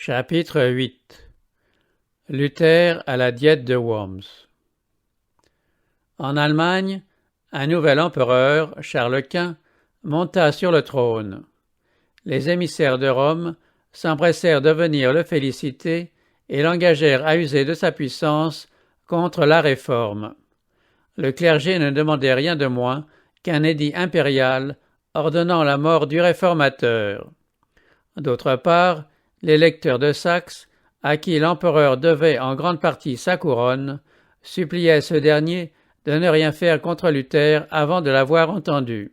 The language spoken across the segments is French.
Chapitre 8. Luther à la diète de Worms. En Allemagne, un nouvel empereur, Charles Quint, monta sur le trône. Les émissaires de Rome s'empressèrent de venir le féliciter et l'engagèrent à user de sa puissance contre la réforme. Le clergé ne demandait rien de moins qu'un édit impérial ordonnant la mort du réformateur. D'autre part, l'électeur de Saxe, à qui l'empereur devait en grande partie sa couronne, suppliait ce dernier de ne rien faire contre Luther avant de l'avoir entendu.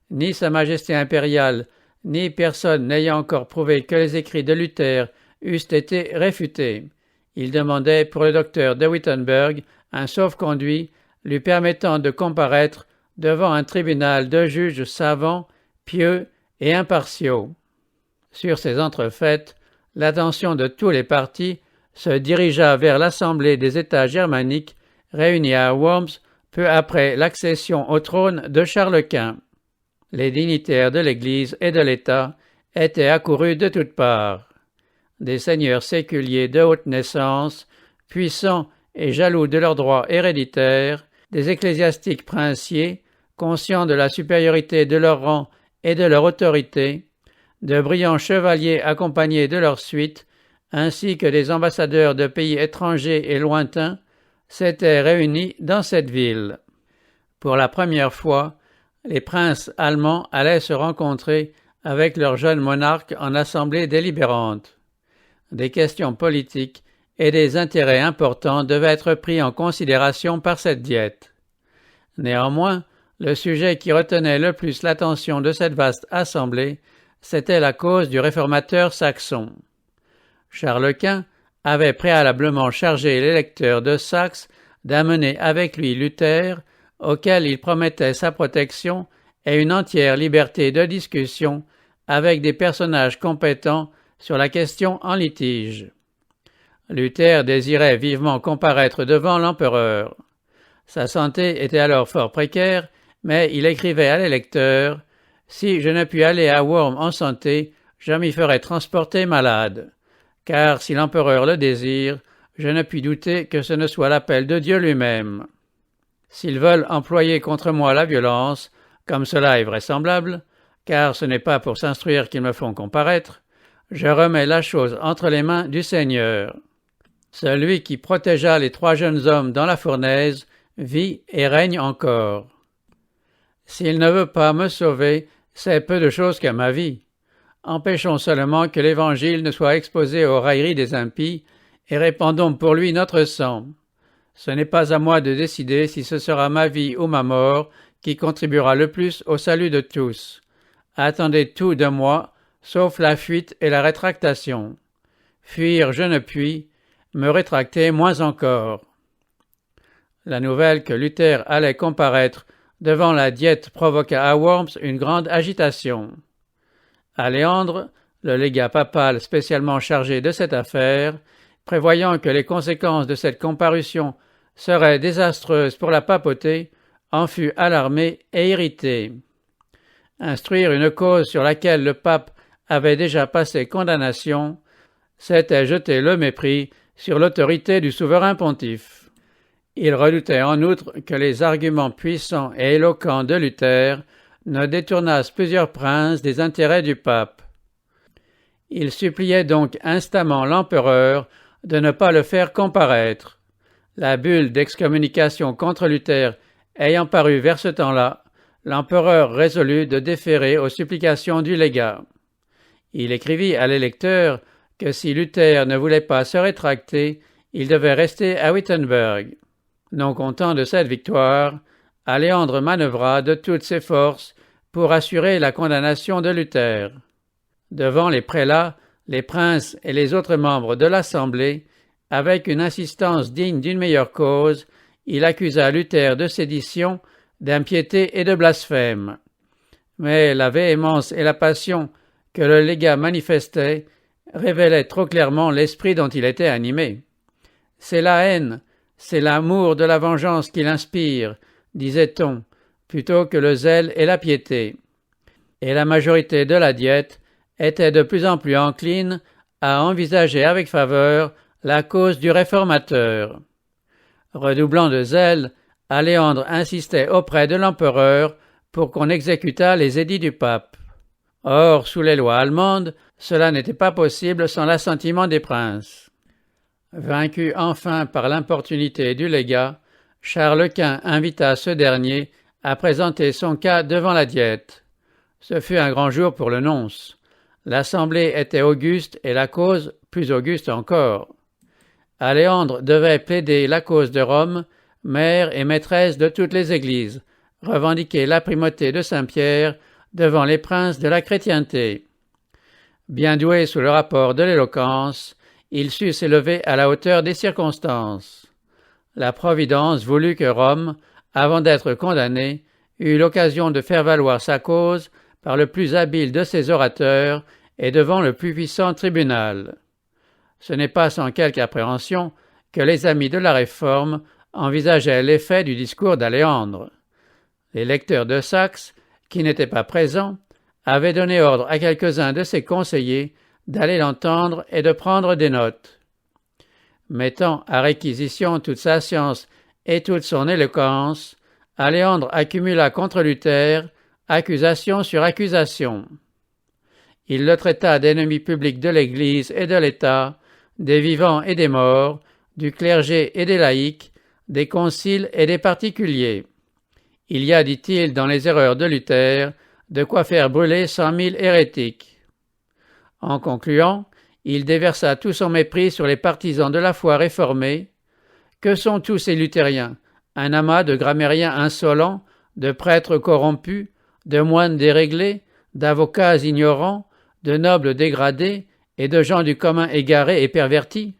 Ni Sa Majesté impériale, ni personne n'ayant encore prouvé que les écrits de Luther eussent été réfutés, il demandait pour le docteur de Wittenberg un sauf-conduit lui permettant de comparaître devant un tribunal de juges savants, pieux et impartiaux. Sur ces entrefaites, l'attention de tous les partis se dirigea vers l'Assemblée des États germaniques réunie à Worms peu après l'accession au trône de Charles Quint. Les dignitaires de l'Église et de l'État étaient accourus de toutes parts. Des seigneurs séculiers de haute naissance, puissants et jaloux de leurs droits héréditaires, des ecclésiastiques princiers, conscients de la supériorité de leur rang et de leur autorité, de brillants chevaliers accompagnés de leur suite, ainsi que des ambassadeurs de pays étrangers et lointains, s'étaient réunis dans cette ville. Pour la première fois, les princes allemands allaient se rencontrer avec leur jeune monarque en assemblée délibérante. Des questions politiques et des intérêts importants devaient être pris en considération par cette diète. Néanmoins, le sujet qui retenait le plus l'attention de cette vaste assemblée, c'était la cause du réformateur saxon. Charles Quint avait préalablement chargé l'électeur de Saxe d'amener avec lui Luther, auquel il promettait sa protection et une entière liberté de discussion avec des personnages compétents sur la question en litige. Luther désirait vivement comparaître devant l'empereur. Sa santé était alors fort précaire, mais il écrivait à l'électeur « Si je ne puis aller à Worms en santé, je m'y ferai transporter malade. Car si l'empereur le désire, je ne puis douter que ce ne soit l'appel de Dieu lui-même. S'ils veulent employer contre moi la violence, comme cela est vraisemblable, car ce n'est pas pour s'instruire qu'ils me font comparaître, je remets la chose entre les mains du Seigneur. Celui qui protégea les 3 jeunes hommes dans la fournaise vit et règne encore. S'il ne veut pas me sauver, c'est peu de chose que ma vie. Empêchons seulement que l'Évangile ne soit exposé aux railleries des impies et répandons pour lui notre sang. Ce n'est pas à moi de décider si ce sera ma vie ou ma mort qui contribuera le plus au salut de tous. Attendez tout de moi, sauf la fuite et la rétractation. Fuir je ne puis, me rétracter moins encore. La nouvelle que Luther allait comparaître devant la diète provoqua à Worms une grande agitation. Aléandre, le légat papal spécialement chargé de cette affaire, prévoyant que les conséquences de cette comparution seraient désastreuses pour la papauté, en fut alarmé et irrité. Instruire une cause sur laquelle le pape avait déjà passé condamnation, c'était jeter le mépris sur l'autorité du souverain pontife. Il redoutait en outre que les arguments puissants et éloquents de Luther ne détournassent plusieurs princes des intérêts du pape. Il suppliait donc instamment l'empereur de ne pas le faire comparaître. La bulle d'excommunication contre Luther ayant paru vers ce temps-là, l'empereur résolut de déférer aux supplications du légat. Il écrivit à l'électeur que si Luther ne voulait pas se rétracter, il devait rester à Wittenberg. Non content de cette victoire, Aléandre manœuvra de toutes ses forces pour assurer la condamnation de Luther. Devant les prélats, les princes et les autres membres de l'Assemblée, avec une insistance digne d'une meilleure cause, il accusa Luther de sédition, d'impiété et de blasphème. Mais la véhémence et la passion que le légat manifestait révélaient trop clairement l'esprit dont il était animé. C'est la haine, c'est l'amour de la vengeance qui l'inspire, disait-on, plutôt que le zèle et la piété. Et la majorité de la diète était de plus en plus encline à envisager avec faveur la cause du réformateur. Redoublant de zèle, Aléandre insistait auprès de l'empereur pour qu'on exécutât les édits du pape. Or, sous les lois allemandes, cela n'était pas possible sans l'assentiment des princes. Vaincu enfin par l'importunité du légat, Charles Quint invita ce dernier à présenter son cas devant la Diète. Ce fut un grand jour pour le nonce. L'assemblée était auguste et la cause plus auguste encore. Aléandre devait plaider la cause de Rome, mère et maîtresse de toutes les églises, revendiquer la primauté de Saint-Pierre devant les princes de la chrétienté. Bien doué sous le rapport de l'éloquence, il sut s'élever à la hauteur des circonstances. La Providence voulut que Rome, avant d'être condamnée, eût l'occasion de faire valoir sa cause par le plus habile de ses orateurs et devant le plus puissant tribunal. Ce n'est pas sans quelque appréhension que les amis de la Réforme envisageaient l'effet du discours d'Aléandre. Les lecteurs de Saxe, qui n'étaient pas présents, avaient donné ordre à quelques-uns de ses conseillers d'aller l'entendre et de prendre des notes. Mettant à réquisition toute sa science et toute son éloquence, Aléandre accumula contre Luther accusation sur accusation. Il le traita d'ennemi public de l'Église et de l'État, des vivants et des morts, du clergé et des laïcs, des conciles et des particuliers. Il y a, dit-il, dans les erreurs de Luther, de quoi faire brûler 100 000 hérétiques. En concluant, il déversa tout son mépris sur les partisans de la foi réformée. Que sont tous ces luthériens? Un amas de grammairiens insolents, de prêtres corrompus, de moines déréglés, d'avocats ignorants, de nobles dégradés et de gens du commun égarés et pervertis?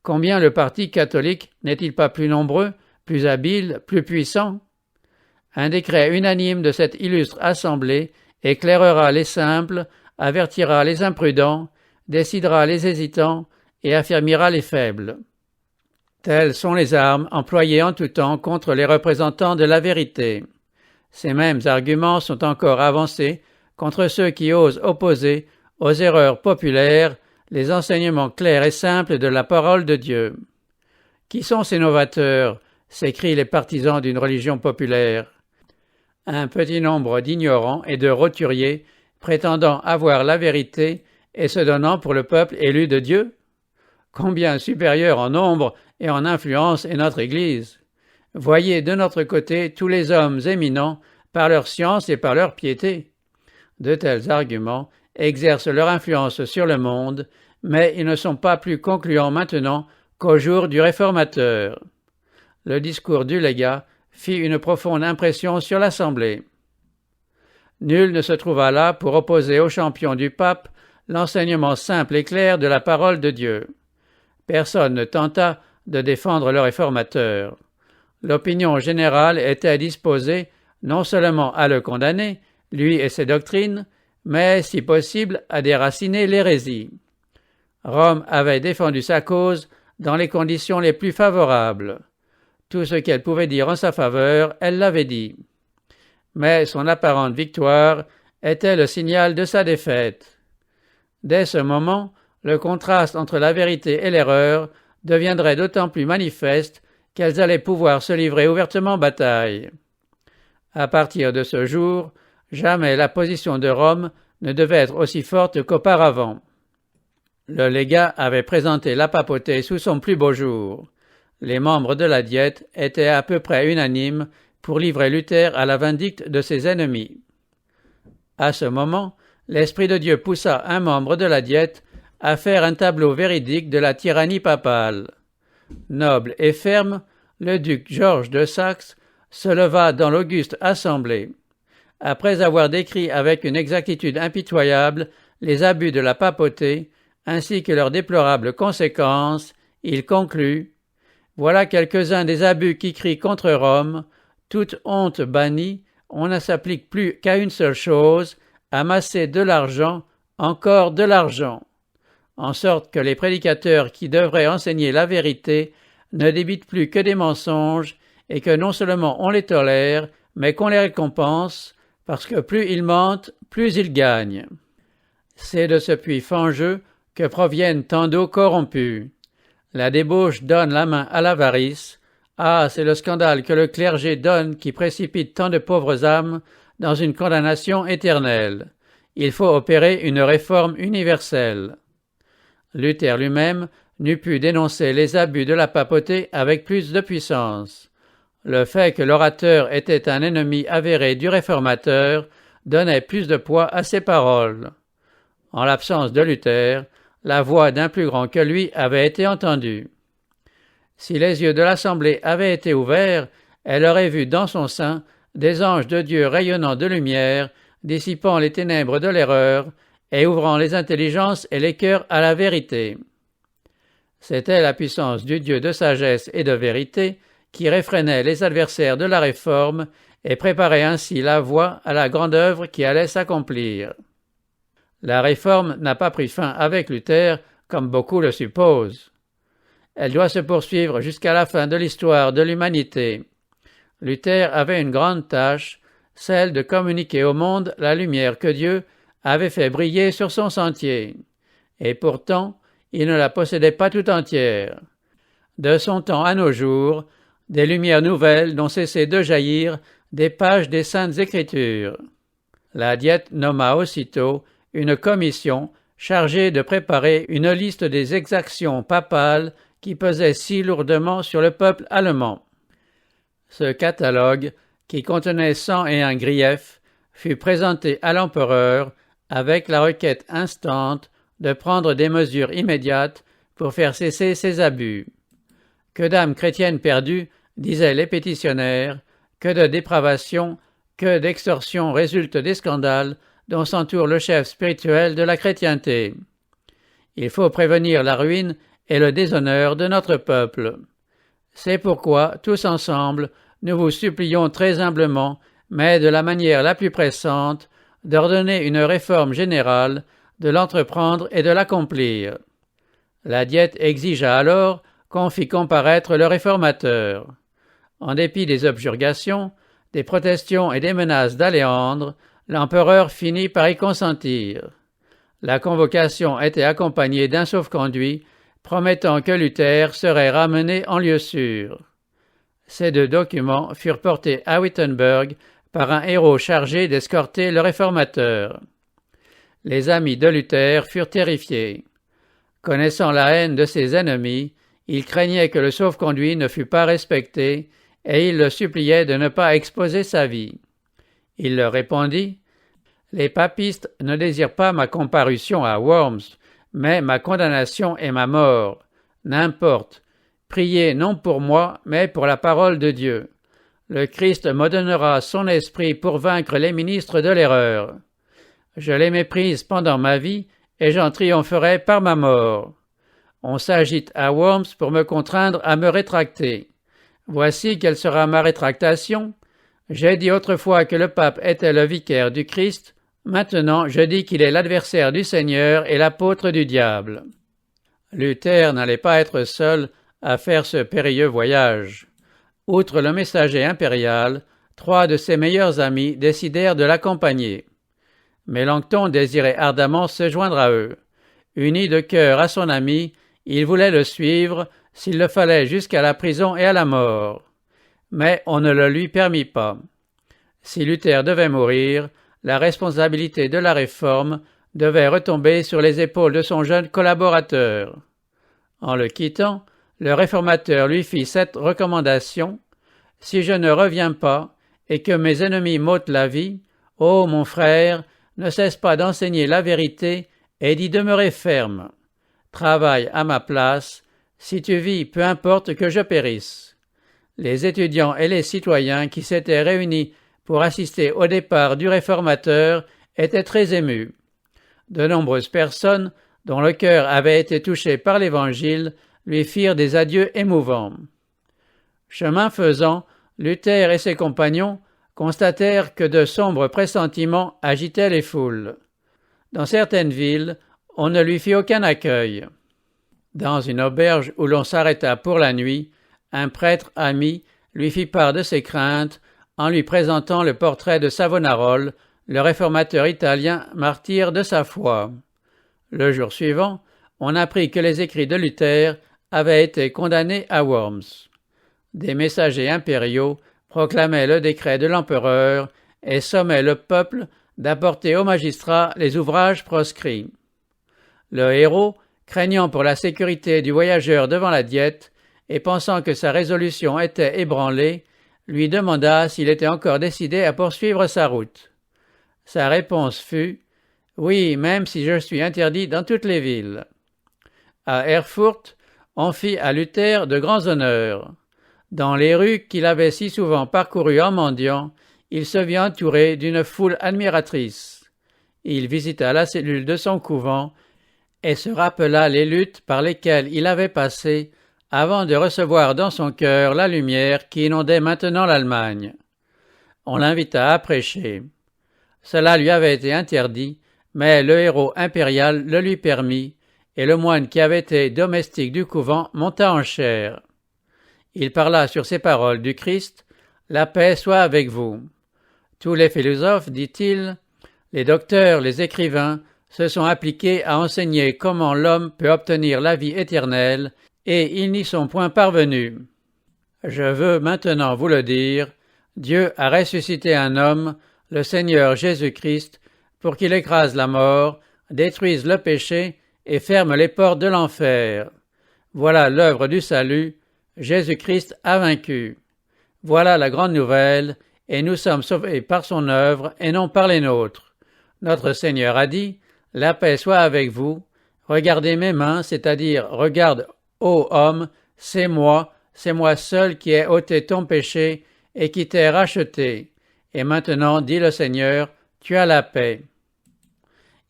Combien le parti catholique n'est-il pas plus nombreux, plus habile, plus puissant? Un décret unanime de cette illustre assemblée éclairera les simples, avertira les imprudents, décidera les hésitants et affermira les faibles. Telles sont les armes employées en tout temps contre les représentants de la vérité. Ces mêmes arguments sont encore avancés contre ceux qui osent opposer aux erreurs populaires les enseignements clairs et simples de la parole de Dieu. Qui sont ces novateurs? S'écrient les partisans d'une religion populaire. Un petit nombre d'ignorants et de roturiers prétendant avoir la vérité et se donnant pour le peuple élu de Dieu? Combien supérieur en nombre et en influence est notre Église? Voyez de notre côté tous les hommes éminents par leur science et par leur piété. De tels arguments exercent leur influence sur le monde, mais ils ne sont pas plus concluants maintenant qu'au jour du réformateur. Le discours du légat fit une profonde impression sur l'Assemblée. Nul ne se trouva là pour opposer au champion du pape l'enseignement simple et clair de la parole de Dieu. Personne ne tenta de défendre le réformateur. L'opinion générale était disposée non seulement à le condamner, lui et ses doctrines, mais, si possible, à déraciner l'hérésie. Rome avait défendu sa cause dans les conditions les plus favorables. Tout ce qu'elle pouvait dire en sa faveur, elle l'avait dit. Mais son apparente victoire était le signal de sa défaite. Dès ce moment, le contraste entre la vérité et l'erreur deviendrait d'autant plus manifeste qu'elles allaient pouvoir se livrer ouvertement bataille. À partir de ce jour, jamais la position de Rome ne devait être aussi forte qu'auparavant. Le légat avait présenté la papauté sous son plus beau jour. Les membres de la Diète étaient à peu près unanimes pour livrer Luther à la vindicte de ses ennemis. À ce moment, l'Esprit de Dieu poussa un membre de la Diète à faire un tableau véridique de la tyrannie papale. Noble et ferme, le duc Georges de Saxe se leva dans l'auguste assemblée. Après avoir décrit avec une exactitude impitoyable les abus de la papauté, ainsi que leurs déplorables conséquences, il conclut: « Voilà quelques-uns des abus qui crient contre Rome, toute honte bannie, on ne s'applique plus qu'à une seule chose, amasser de l'argent, encore de l'argent. En sorte que les prédicateurs qui devraient enseigner la vérité ne débitent plus que des mensonges, et que non seulement on les tolère, mais qu'on les récompense, parce que plus ils mentent, plus ils gagnent. C'est de ce puits fangeux que proviennent tant d'eau corrompue. La débauche donne la main à l'avarice. Ah, c'est le scandale que le clergé donne qui précipite tant de pauvres âmes dans une condamnation éternelle. Il faut opérer une réforme universelle. Luther lui-même n'eût pu dénoncer les abus de la papauté avec plus de puissance. Le fait que l'orateur était un ennemi avéré du réformateur donnait plus de poids à ses paroles. En l'absence de Luther, la voix d'un plus grand que lui avait été entendue. Si les yeux de l'Assemblée avaient été ouverts, elle aurait vu dans son sein des anges de Dieu rayonnant de lumière, dissipant les ténèbres de l'erreur et ouvrant les intelligences et les cœurs à la vérité. C'était la puissance du Dieu de sagesse et de vérité qui réfrénait les adversaires de la réforme et préparait ainsi la voie à la grande œuvre qui allait s'accomplir. La réforme n'a pas pris fin avec Luther, comme beaucoup le supposent. Elle doit se poursuivre jusqu'à la fin de l'histoire de l'humanité. Luther avait une grande tâche, celle de communiquer au monde la lumière que Dieu avait fait briller sur son sentier. Et pourtant, il ne la possédait pas tout entière. De son temps à nos jours, des lumières nouvelles n'ont cessé de jaillir des pages des Saintes Écritures. La Diète nomma aussitôt une commission chargée de préparer une liste des exactions papales qui pesaient si lourdement sur le peuple allemand. Ce catalogue, qui contenait 101 griefs, fut présenté à l'empereur avec la requête instante de prendre des mesures immédiates pour faire cesser ces abus. Que d'âmes chrétiennes perdues, disaient les pétitionnaires, que de dépravation, que d'extorsion résultent des scandales dont s'entoure le chef spirituel de la chrétienté. Il faut prévenir la ruine et le déshonneur de notre peuple. C'est pourquoi, tous ensemble, nous vous supplions très humblement, mais de la manière la plus pressante, d'ordonner une réforme générale, de l'entreprendre et de l'accomplir. La Diète exigea alors qu'on fît comparaître le réformateur. En dépit des objurgations, des protestations et des menaces d'Aléandre, l'empereur finit par y consentir. La convocation était accompagnée d'un sauf-conduit promettant que Luther serait ramené en lieu sûr. Ces deux documents furent portés à Wittenberg par un héros chargé d'escorter le réformateur. Les amis de Luther furent terrifiés. Connaissant la haine de ses ennemis, ils craignaient que le sauf-conduit ne fût pas respecté et ils le suppliaient de ne pas exposer sa vie. Il leur répondit « Les papistes ne désirent pas ma comparution à Worms, mais ma condamnation et ma mort. N'importe. Priez non pour moi, mais pour la parole de Dieu. Le Christ me donnera son esprit pour vaincre les ministres de l'erreur. Je les méprise pendant ma vie, et j'en triompherai par ma mort. On s'agite à Worms pour me contraindre à me rétracter. Voici quelle sera ma rétractation. J'ai dit autrefois que le pape était le vicaire du Christ. Maintenant, je dis qu'il est l'adversaire du Seigneur et l'apôtre du diable. » Luther n'allait pas être seul à faire ce périlleux voyage. Outre le messager impérial, 3 de ses meilleurs amis décidèrent de l'accompagner. Mélenchon désirait ardemment se joindre à eux. Uni de cœur à son ami, il voulait le suivre, s'il le fallait jusqu'à la prison et à la mort. Mais on ne le lui permit pas. Si Luther devait mourir, la responsabilité de la réforme devait retomber sur les épaules de son jeune collaborateur. En le quittant, le réformateur lui fit cette recommandation : « Si je ne reviens pas, et que mes ennemis m'ôtent la vie, ô mon frère, ne cesse pas d'enseigner la vérité et d'y demeurer ferme. Travaille à ma place, si tu vis, peu importe que je périsse. » Les étudiants et les citoyens qui s'étaient réunis pour assister au départ du réformateur étaient très émus. De nombreuses personnes, dont le cœur avait été touché par l'Évangile, lui firent des adieux émouvants. Chemin faisant, Luther et ses compagnons constatèrent que de sombres pressentiments agitaient les foules. Dans certaines villes, on ne lui fit aucun accueil. Dans une auberge où l'on s'arrêta pour la nuit, un prêtre ami lui fit part de ses craintes en lui présentant le portrait de Savonarola, le réformateur italien martyr de sa foi. Le jour suivant, on apprit que les écrits de Luther avaient été condamnés à Worms. Des messagers impériaux proclamaient le décret de l'empereur et sommaient le peuple d'apporter aux magistrats les ouvrages proscrits. Le héros, craignant pour la sécurité du voyageur devant la diète et pensant que sa résolution était ébranlée, lui demanda s'il était encore décidé à poursuivre sa route. Sa réponse fut « Oui, même si je suis interdit dans toutes les villes ». À Erfurt, on fit à Luther de grands honneurs. Dans les rues qu'il avait si souvent parcourues en mendiant, il se vit entouré d'une foule admiratrice. Il visita la cellule de son couvent et se rappela les luttes par lesquelles il avait passé avant de recevoir dans son cœur la lumière qui inondait maintenant l'Allemagne. On l'invita à prêcher. Cela lui avait été interdit, mais le héros impérial le lui permit, et le moine qui avait été domestique du couvent monta en chaire. Il parla sur ces paroles du Christ, « La paix soit avec vous ». Tous les philosophes, dit-il, les docteurs, les écrivains, se sont appliqués à enseigner comment l'homme peut obtenir la vie éternelle, et ils n'y sont point parvenus. Je veux maintenant vous le dire, Dieu a ressuscité un homme, le Seigneur Jésus-Christ, pour qu'il écrase la mort, détruise le péché et ferme les portes de l'enfer. Voilà l'œuvre du salut, Jésus-Christ a vaincu. Voilà la grande nouvelle, et nous sommes sauvés par son œuvre et non par les nôtres. Notre Seigneur a dit, « La paix soit avec vous, regardez mes mains, c'est-à-dire regarde, ô homme, c'est moi seul qui ai ôté ton péché et qui t'ai racheté. Et maintenant, dit le Seigneur, tu as la paix. »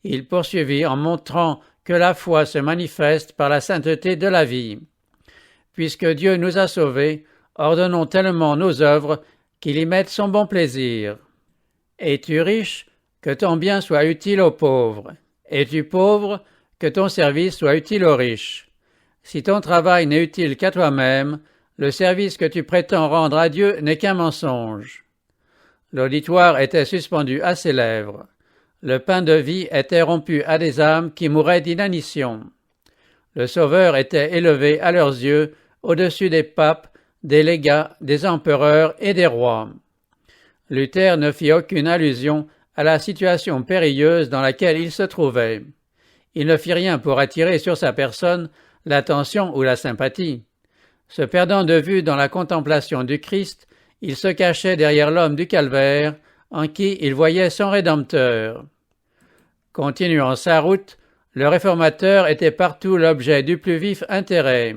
Il poursuivit en montrant que la foi se manifeste par la sainteté de la vie. Puisque Dieu nous a sauvés, ordonnons tellement nos œuvres qu'il y mette son bon plaisir. Es-tu riche? Que ton bien soit utile aux pauvres. Es-tu pauvre? Que ton service soit utile aux riches. Si ton travail n'est utile qu'à toi-même, le service que tu prétends rendre à Dieu n'est qu'un mensonge. L'auditoire était suspendu à ses lèvres. Le pain de vie était rompu à des âmes qui mouraient d'inanition. Le Sauveur était élevé à leurs yeux au-dessus des papes, des légats, des empereurs et des rois. Luther ne fit aucune allusion à la situation périlleuse dans laquelle il se trouvait. Il ne fit rien pour attirer sur sa personne l'attention ou la sympathie. Se perdant de vue dans la contemplation du Christ, il se cachait derrière l'homme du calvaire, en qui il voyait son Rédempteur. Continuant sa route, le réformateur était partout l'objet du plus vif intérêt.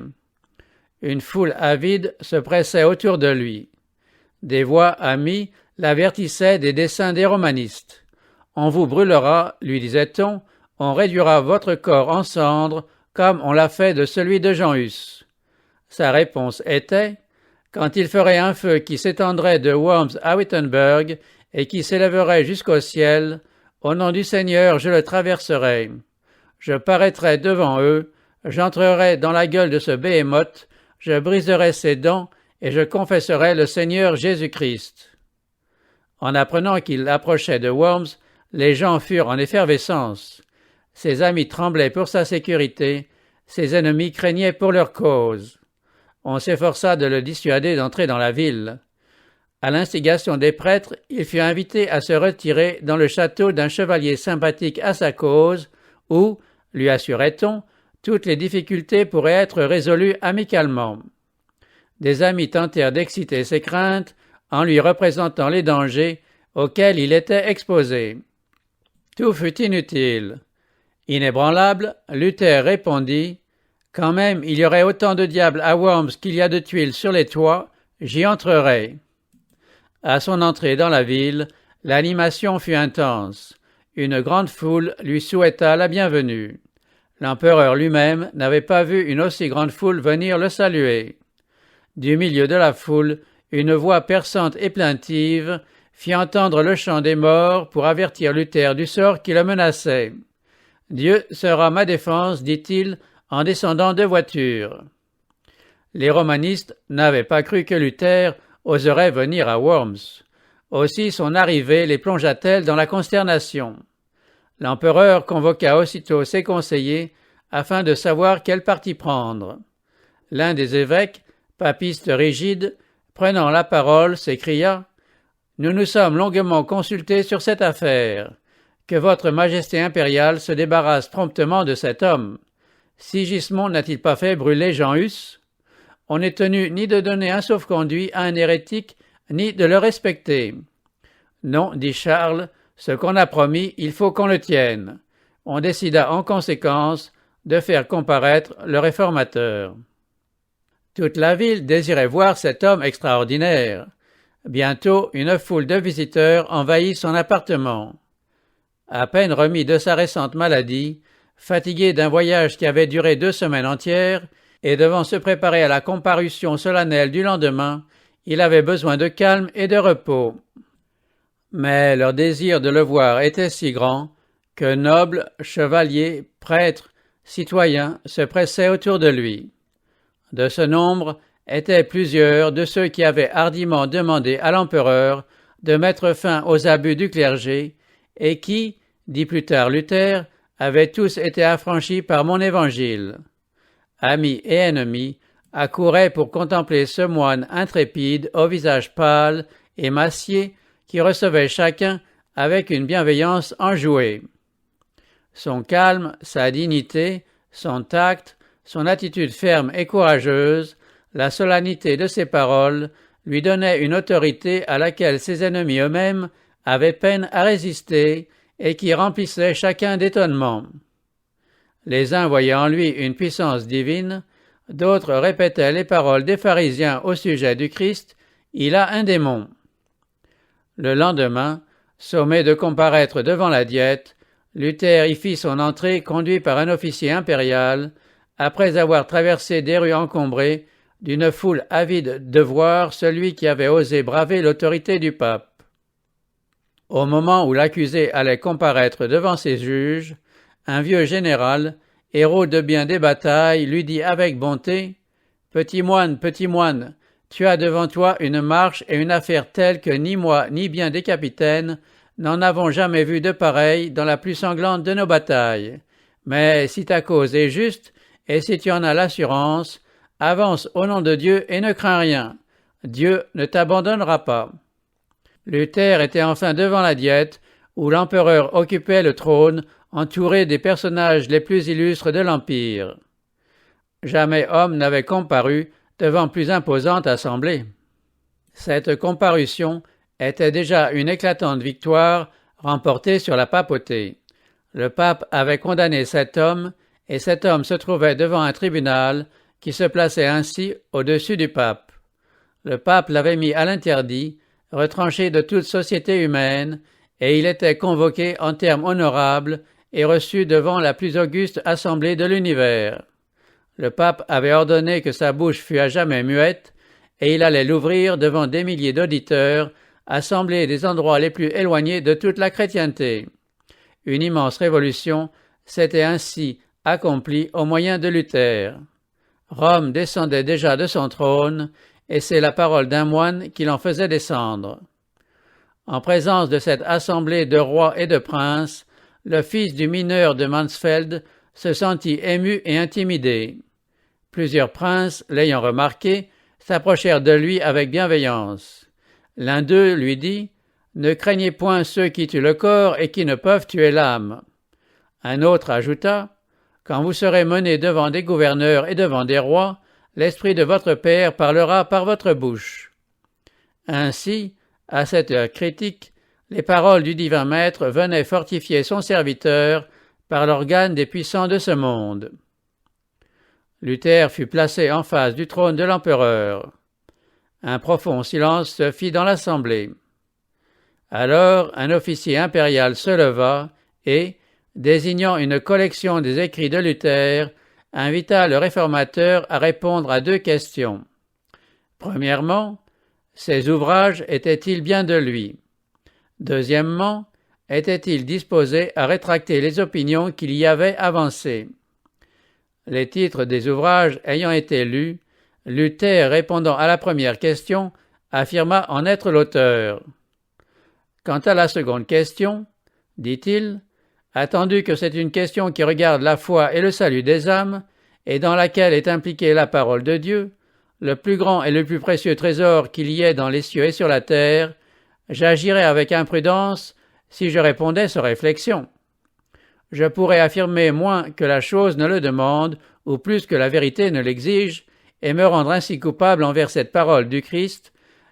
Une foule avide se pressait autour de lui. Des voix amies l'avertissaient des desseins des romanistes. « On vous brûlera, lui disait-on, on réduira votre corps en cendres, comme on l'a fait de celui de Jean Hus. » Sa réponse était « Quand il ferait un feu qui s'étendrait de Worms à Wittenberg et qui s'élèverait jusqu'au ciel, au nom du Seigneur je le traverserai. Je paraîtrai devant eux, j'entrerai dans la gueule de ce béhémoth, je briserai ses dents et je confesserai le Seigneur Jésus-Christ. » En apprenant qu'il approchait de Worms, les gens furent en effervescence. Ses amis tremblaient pour sa sécurité, ses ennemis craignaient pour leur cause. On s'efforça de le dissuader d'entrer dans la ville. À l'instigation des prêtres, il fut invité à se retirer dans le château d'un chevalier sympathique à sa cause, où, lui assurait-on, toutes les difficultés pourraient être résolues amicalement. Des amis tentèrent d'exciter ses craintes en lui représentant les dangers auxquels il était exposé. Tout fut inutile. Inébranlable, Luther répondit « Quand même il y aurait autant de diables à Worms qu'il y a de tuiles sur les toits, j'y entrerai. » À son entrée dans la ville, l'animation fut intense. Une grande foule lui souhaita la bienvenue. L'empereur lui-même n'avait pas vu une aussi grande foule venir le saluer. Du milieu de la foule, une voix perçante et plaintive fit entendre le chant des morts pour avertir Luther du sort qui le menaçait. « Dieu sera ma défense, dit-il, en descendant de voiture. » Les romanistes n'avaient pas cru que Luther oserait venir à Worms. Aussi son arrivée les plongea-t-elle dans la consternation. L'empereur convoqua aussitôt ses conseillers afin de savoir quel parti prendre. L'un des évêques, papiste rigide, prenant la parole, s'écria « Nous nous sommes longuement consultés sur cette affaire. Que votre Majesté impériale se débarrasse promptement de cet homme. Sigismond n'a-t-il pas fait brûler Jean Hus? On n'est tenu ni de donner un sauf-conduit à un hérétique, ni de le respecter. » Non, dit Charles, ce qu'on a promis, il faut qu'on le tienne. On décida en conséquence de faire comparaître le réformateur. Toute la ville désirait voir cet homme extraordinaire. Bientôt, une foule de visiteurs envahit son appartement. À peine remis de sa récente maladie, fatigué d'un voyage qui avait duré 2 semaines entières, et devant se préparer à la comparution solennelle du lendemain, il avait besoin de calme et de repos. Mais leur désir de le voir était si grand que nobles, chevaliers, prêtres, citoyens se pressaient autour de lui. De ce nombre étaient plusieurs de ceux qui avaient hardiment demandé à l'empereur de mettre fin aux abus du clergé et qui, dit plus tard Luther, avaient tous été affranchis par mon évangile. Amis et ennemis accouraient pour contempler ce moine intrépide au visage pâle et massier qui recevait chacun avec une bienveillance enjouée. Son calme, sa dignité, son tact, son attitude ferme et courageuse, la solennité de ses paroles lui donnaient une autorité à laquelle ses ennemis eux-mêmes avaient peine à résister et qui remplissait chacun d'étonnement. Les uns voyaient en lui une puissance divine, d'autres répétaient les paroles des pharisiens au sujet du Christ, « Il a un démon ». Le lendemain, sommé de comparaître devant la Diète, Luther y fit son entrée conduit par un officier impérial, après avoir traversé des rues encombrées d'une foule avide de voir celui qui avait osé braver l'autorité du pape. Au moment où l'accusé allait comparaître devant ses juges, un vieux général, héros de bien des batailles, lui dit avec bonté « Petit moine, tu as devant toi une marche et une affaire telles que ni moi ni bien des capitaines n'en avons jamais vu de pareilles dans la plus sanglante de nos batailles. Mais si ta cause est juste, et si tu en as l'assurance, avance au nom de Dieu et ne crains rien. Dieu ne t'abandonnera pas. » Luther était enfin devant la Diète, où l'empereur occupait le trône, entouré des personnages les plus illustres de l'Empire. Jamais homme n'avait comparu devant plus imposante assemblée. Cette comparution était déjà une éclatante victoire remportée sur la papauté. Le pape avait condamné cet homme, et cet homme se trouvait devant un tribunal qui se plaçait ainsi au-dessus du pape. Le pape l'avait mis à l'interdit, retranché de toute société humaine, et il était convoqué en termes honorables et reçu devant la plus auguste assemblée de l'univers. Le pape avait ordonné que sa bouche fût à jamais muette, et il allait l'ouvrir devant des milliers d'auditeurs, assemblés des endroits les plus éloignés de toute la chrétienté. Une immense révolution s'était ainsi accomplie au moyen de Luther. Rome descendait déjà de son trône, et c'est la parole d'un moine qui l'en faisait descendre. En présence de cette assemblée de rois et de princes, le fils du mineur de Mansfeld se sentit ému et intimidé. Plusieurs princes, l'ayant remarqué, s'approchèrent de lui avec bienveillance. L'un d'eux lui dit « Ne craignez point ceux qui tuent le corps et qui ne peuvent tuer l'âme. » Un autre ajouta « Quand vous serez menés devant des gouverneurs et devant des rois, l'esprit de votre Père parlera par votre bouche. » Ainsi, à cette heure critique, les paroles du divin Maître venaient fortifier son serviteur par l'organe des puissants de ce monde. Luther fut placé en face du trône de l'empereur. Un profond silence se fit dans l'assemblée. Alors un officier impérial se leva et, désignant une collection des écrits de Luther, invita le réformateur à répondre à 2 questions. Premièrement, ses ouvrages étaient-ils bien de lui? Deuxièmement, était-il disposé à rétracter les opinions qu'il y avait avancées? Les titres des ouvrages ayant été lus, Luther, répondant à la première question, affirma en être l'auteur. Quant à la seconde question, dit-il, Attendu que c'est une question qui regarde la foi et le salut des âmes, et dans laquelle est impliquée la parole de Dieu, le plus grand et le plus précieux trésor qu'il y ait dans les cieux et sur la terre, j'agirais avec imprudence si je répondais sans réflexion. Je pourrais affirmer moins que la chose ne le demande, ou plus que la vérité ne l'exige, et me rendre ainsi coupable envers cette parole du Christ.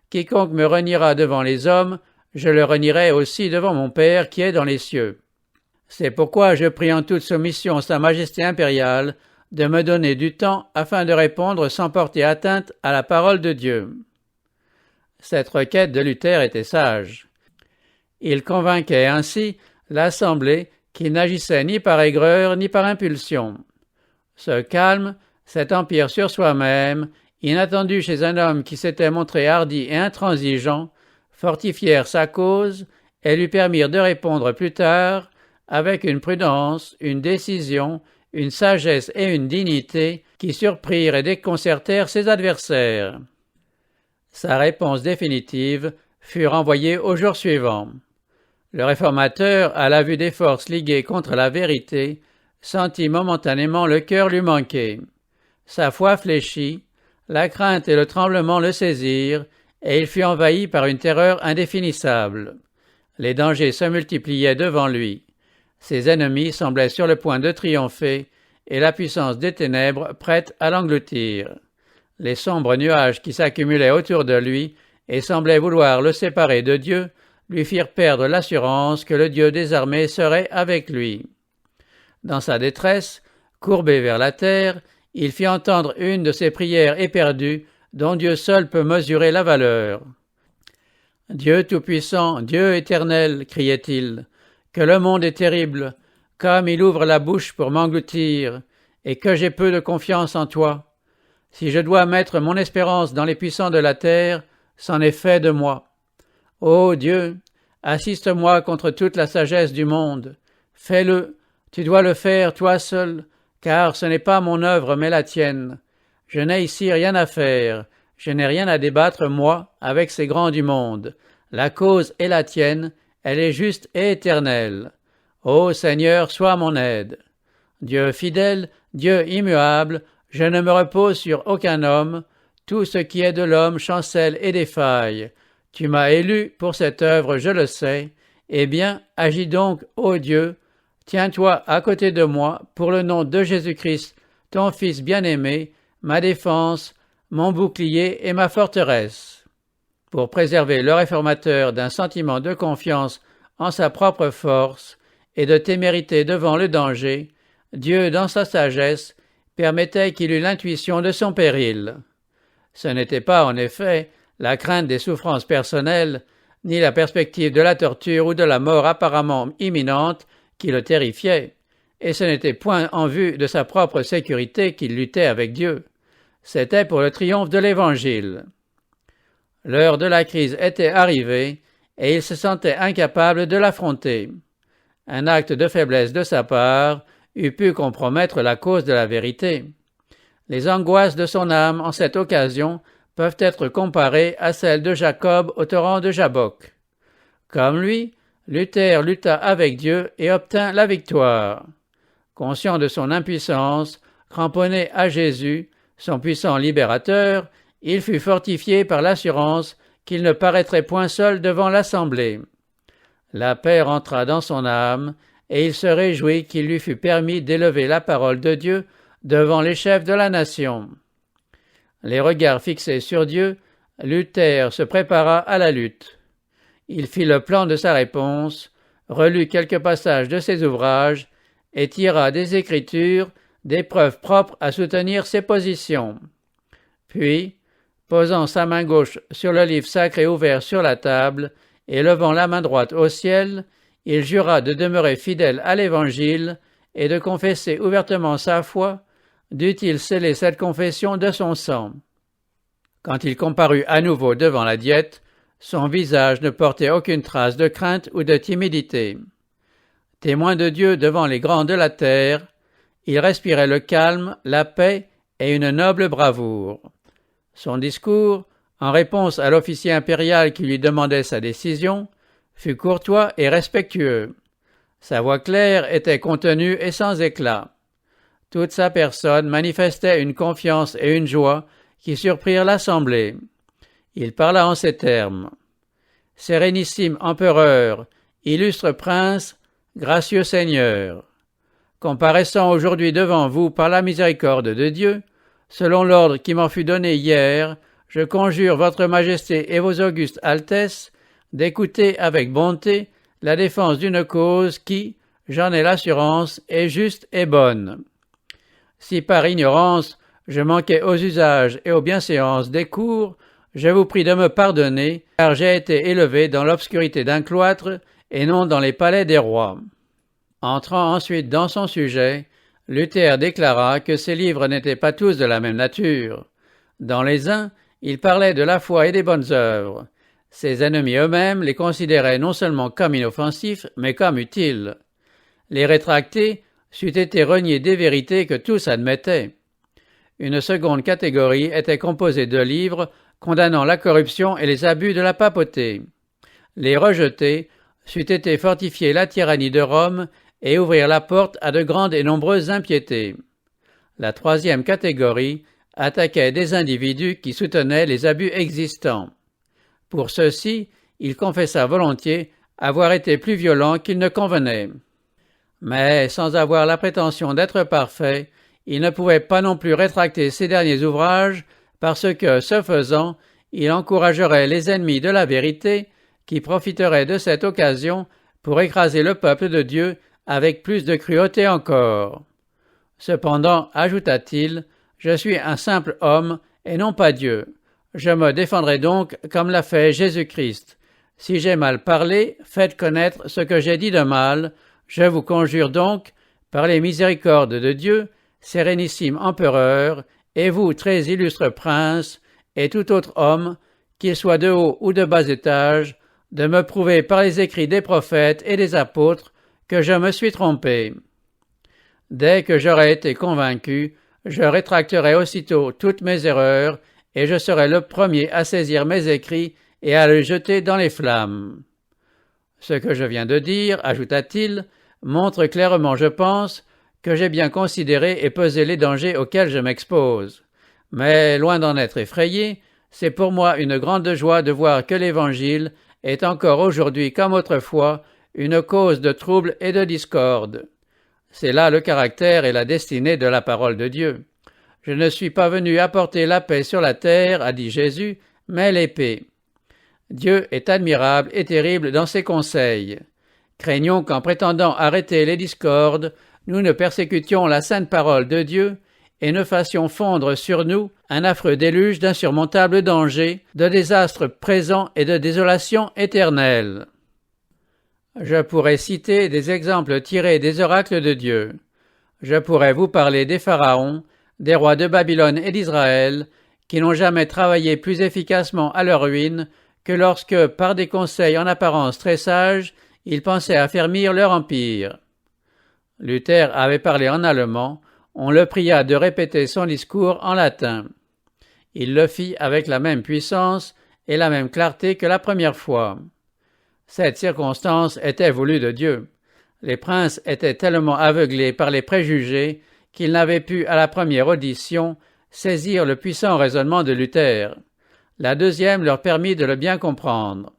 Quiconque me reniera devant les hommes, je le renierai aussi devant mon Père qui est dans les cieux. C'est pourquoi je prie en toute soumission Sa Majesté impériale de me donner du temps afin de répondre sans porter atteinte à la parole de Dieu. Cette requête de Luther était sage. Il convainquait ainsi l'Assemblée qu'il n'agissait ni par aigreur ni par impulsion. Ce calme, cet empire sur soi-même, inattendu chez un homme qui s'était montré hardi et intransigeant, fortifièrent sa cause et lui permirent de répondre plus tard avec une prudence, une décision, une sagesse et une dignité qui surprirent et déconcertèrent ses adversaires. Sa réponse définitive fut renvoyée au jour suivant. Le réformateur, à la vue des forces liguées contre la vérité, sentit momentanément le cœur lui manquer. Sa foi fléchit, la crainte et le tremblement le saisirent, et il fut envahi par une terreur indéfinissable. Les dangers se multipliaient devant lui. Ses ennemis semblaient sur le point de triompher, et la puissance des ténèbres prête à l'engloutir. Les sombres nuages qui s'accumulaient autour de lui et semblaient vouloir le séparer de Dieu lui firent perdre l'assurance que le Dieu des armées serait avec lui. Dans sa détresse, courbé vers la terre, il fit entendre une de ces prières éperdues dont Dieu seul peut mesurer la valeur. « Dieu tout-puissant, Dieu éternel, criait-il, que le monde est terrible, comme il ouvre la bouche pour m'engloutir, et que j'ai peu de confiance en toi. Si je dois mettre mon espérance dans les puissants de la terre, c'en est fait de moi. Ô Dieu, assiste-moi contre toute la sagesse du monde. Fais-le, tu dois le faire toi seul, car ce n'est pas mon œuvre mais la tienne. Je n'ai ici rien à faire, je n'ai rien à débattre, moi, avec ces grands du monde. La cause est la tienne, elle est juste et éternelle. Ô Seigneur, sois mon aide. Dieu fidèle, Dieu immuable, je ne me repose sur aucun homme, tout ce qui est de l'homme chancelle et défaille. Tu m'as élu pour cette œuvre, je le sais. Eh bien, agis donc, ô Dieu, tiens-toi à côté de moi, pour le nom de Jésus-Christ, ton Fils bien-aimé, ma défense, mon bouclier et ma forteresse. Pour préserver le réformateur d'un sentiment de confiance en sa propre force et de témérité devant le danger, Dieu, dans sa sagesse, permettait qu'il eût l'intuition de son péril. Ce n'était pas, en effet, la crainte des souffrances personnelles, ni la perspective de la torture ou de la mort apparemment imminente qui le terrifiait, et ce n'était point en vue de sa propre sécurité qu'il luttait avec Dieu. C'était pour le triomphe de l'Évangile. L'heure de la crise était arrivée, et il se sentait incapable de l'affronter. Un acte de faiblesse de sa part eût pu compromettre la cause de la vérité. Les angoisses de son âme en cette occasion peuvent être comparées à celles de Jacob au torrent de Jabbok. Comme lui, Luther lutta avec Dieu et obtint la victoire. Conscient de son impuissance, cramponné à Jésus, son puissant libérateur, il fut fortifié par l'assurance qu'il ne paraîtrait point seul devant l'assemblée. La paix rentra dans son âme, et il se réjouit qu'il lui fût permis d'élever la parole de Dieu devant les chefs de la nation. Les regards fixés sur Dieu, Luther se prépara à la lutte. Il fit le plan de sa réponse, relut quelques passages de ses ouvrages et tira des Écritures des preuves propres à soutenir ses positions. Puis, posant sa main gauche sur le livre sacré ouvert sur la table et levant la main droite au ciel, il jura de demeurer fidèle à l'Évangile et de confesser ouvertement sa foi, dût-il sceller cette confession de son sang. Quand il comparut à nouveau devant la diète, son visage ne portait aucune trace de crainte ou de timidité. Témoin de Dieu devant les grands de la terre, il respirait le calme, la paix et une noble bravoure. Son discours, en réponse à l'officier impérial qui lui demandait sa décision, fut courtois et respectueux. Sa voix claire était contenue et sans éclat. Toute sa personne manifestait une confiance et une joie qui surprirent l'assemblée. Il parla en ces termes. « Sérénissime empereur, illustre prince, gracieux Seigneur, comparaissant aujourd'hui devant vous par la miséricorde de Dieu, selon l'ordre qui m'en fut donné hier, je conjure votre majesté et vos augustes altesses d'écouter avec bonté la défense d'une cause qui, j'en ai l'assurance, est juste et bonne. Si par ignorance je manquais aux usages et aux bienséances des cours, je vous prie de me pardonner, car j'ai été élevé dans l'obscurité d'un cloître et non dans les palais des rois. » Entrant ensuite dans son sujet, Luther déclara que ses livres n'étaient pas tous de la même nature. Dans les uns, il parlait de la foi et des bonnes œuvres. Ses ennemis eux-mêmes les considéraient non seulement comme inoffensifs, mais comme utiles. Les rétractés c'eût été renier des vérités que tous admettaient. Une seconde catégorie était composée de livres condamnant la corruption et les abus de la papauté. Les rejeter c'eût été fortifier la tyrannie de Rome et ouvrir la porte à de grandes et nombreuses impiétés. La troisième catégorie attaquait des individus qui soutenaient les abus existants. Pour ceux-ci, il confessa volontiers avoir été plus violent qu'il ne convenait. Mais, sans avoir la prétention d'être parfait, il ne pouvait pas non plus rétracter ses derniers ouvrages parce que, ce faisant, il encouragerait les ennemis de la vérité qui profiteraient de cette occasion pour écraser le peuple de Dieu avec plus de cruauté encore. Cependant, ajouta-t-il, je suis un simple homme et non pas Dieu. Je me défendrai donc comme l'a fait Jésus-Christ. Si j'ai mal parlé, faites connaître ce que j'ai dit de mal. Je vous conjure donc, par les miséricordes de Dieu, sérénissime empereur, et vous, très illustre prince, et tout autre homme, qu'il soit de haut ou de bas étage, de me prouver par les écrits des prophètes et des apôtres que je me suis trompé. Dès que j'aurai été convaincu, je rétracterai aussitôt toutes mes erreurs, et je serai le premier à saisir mes écrits et à les jeter dans les flammes. Ce que je viens de dire, ajouta-t-il, montre clairement, je pense, que j'ai bien considéré et pesé les dangers auxquels je m'expose. Mais, loin d'en être effrayé, c'est pour moi une grande joie de voir que l'Évangile est encore aujourd'hui comme autrefois une cause de trouble et de discorde. C'est là le caractère et la destinée de la parole de Dieu. Je ne suis pas venu apporter la paix sur la terre, a dit Jésus, mais l'épée. Dieu est admirable et terrible dans ses conseils. Craignons qu'en prétendant arrêter les discordes, nous ne persécutions la sainte parole de Dieu et ne fassions fondre sur nous un affreux déluge d'insurmontables dangers, de désastres présents et de désolation éternelle. Je pourrais citer des exemples tirés des oracles de Dieu. Je pourrais vous parler des pharaons, des rois de Babylone et d'Israël, qui n'ont jamais travaillé plus efficacement à leur ruine que lorsque, par des conseils en apparence très sages, ils pensaient affermir leur empire. Luther avait parlé en allemand, on le pria de répéter son discours en latin. Il le fit avec la même puissance et la même clarté que la première fois. Cette circonstance était voulue de Dieu. Les princes étaient tellement aveuglés par les préjugés qu'ils n'avaient pu, à la première audition, saisir le puissant raisonnement de Luther. La deuxième leur permit de le bien comprendre.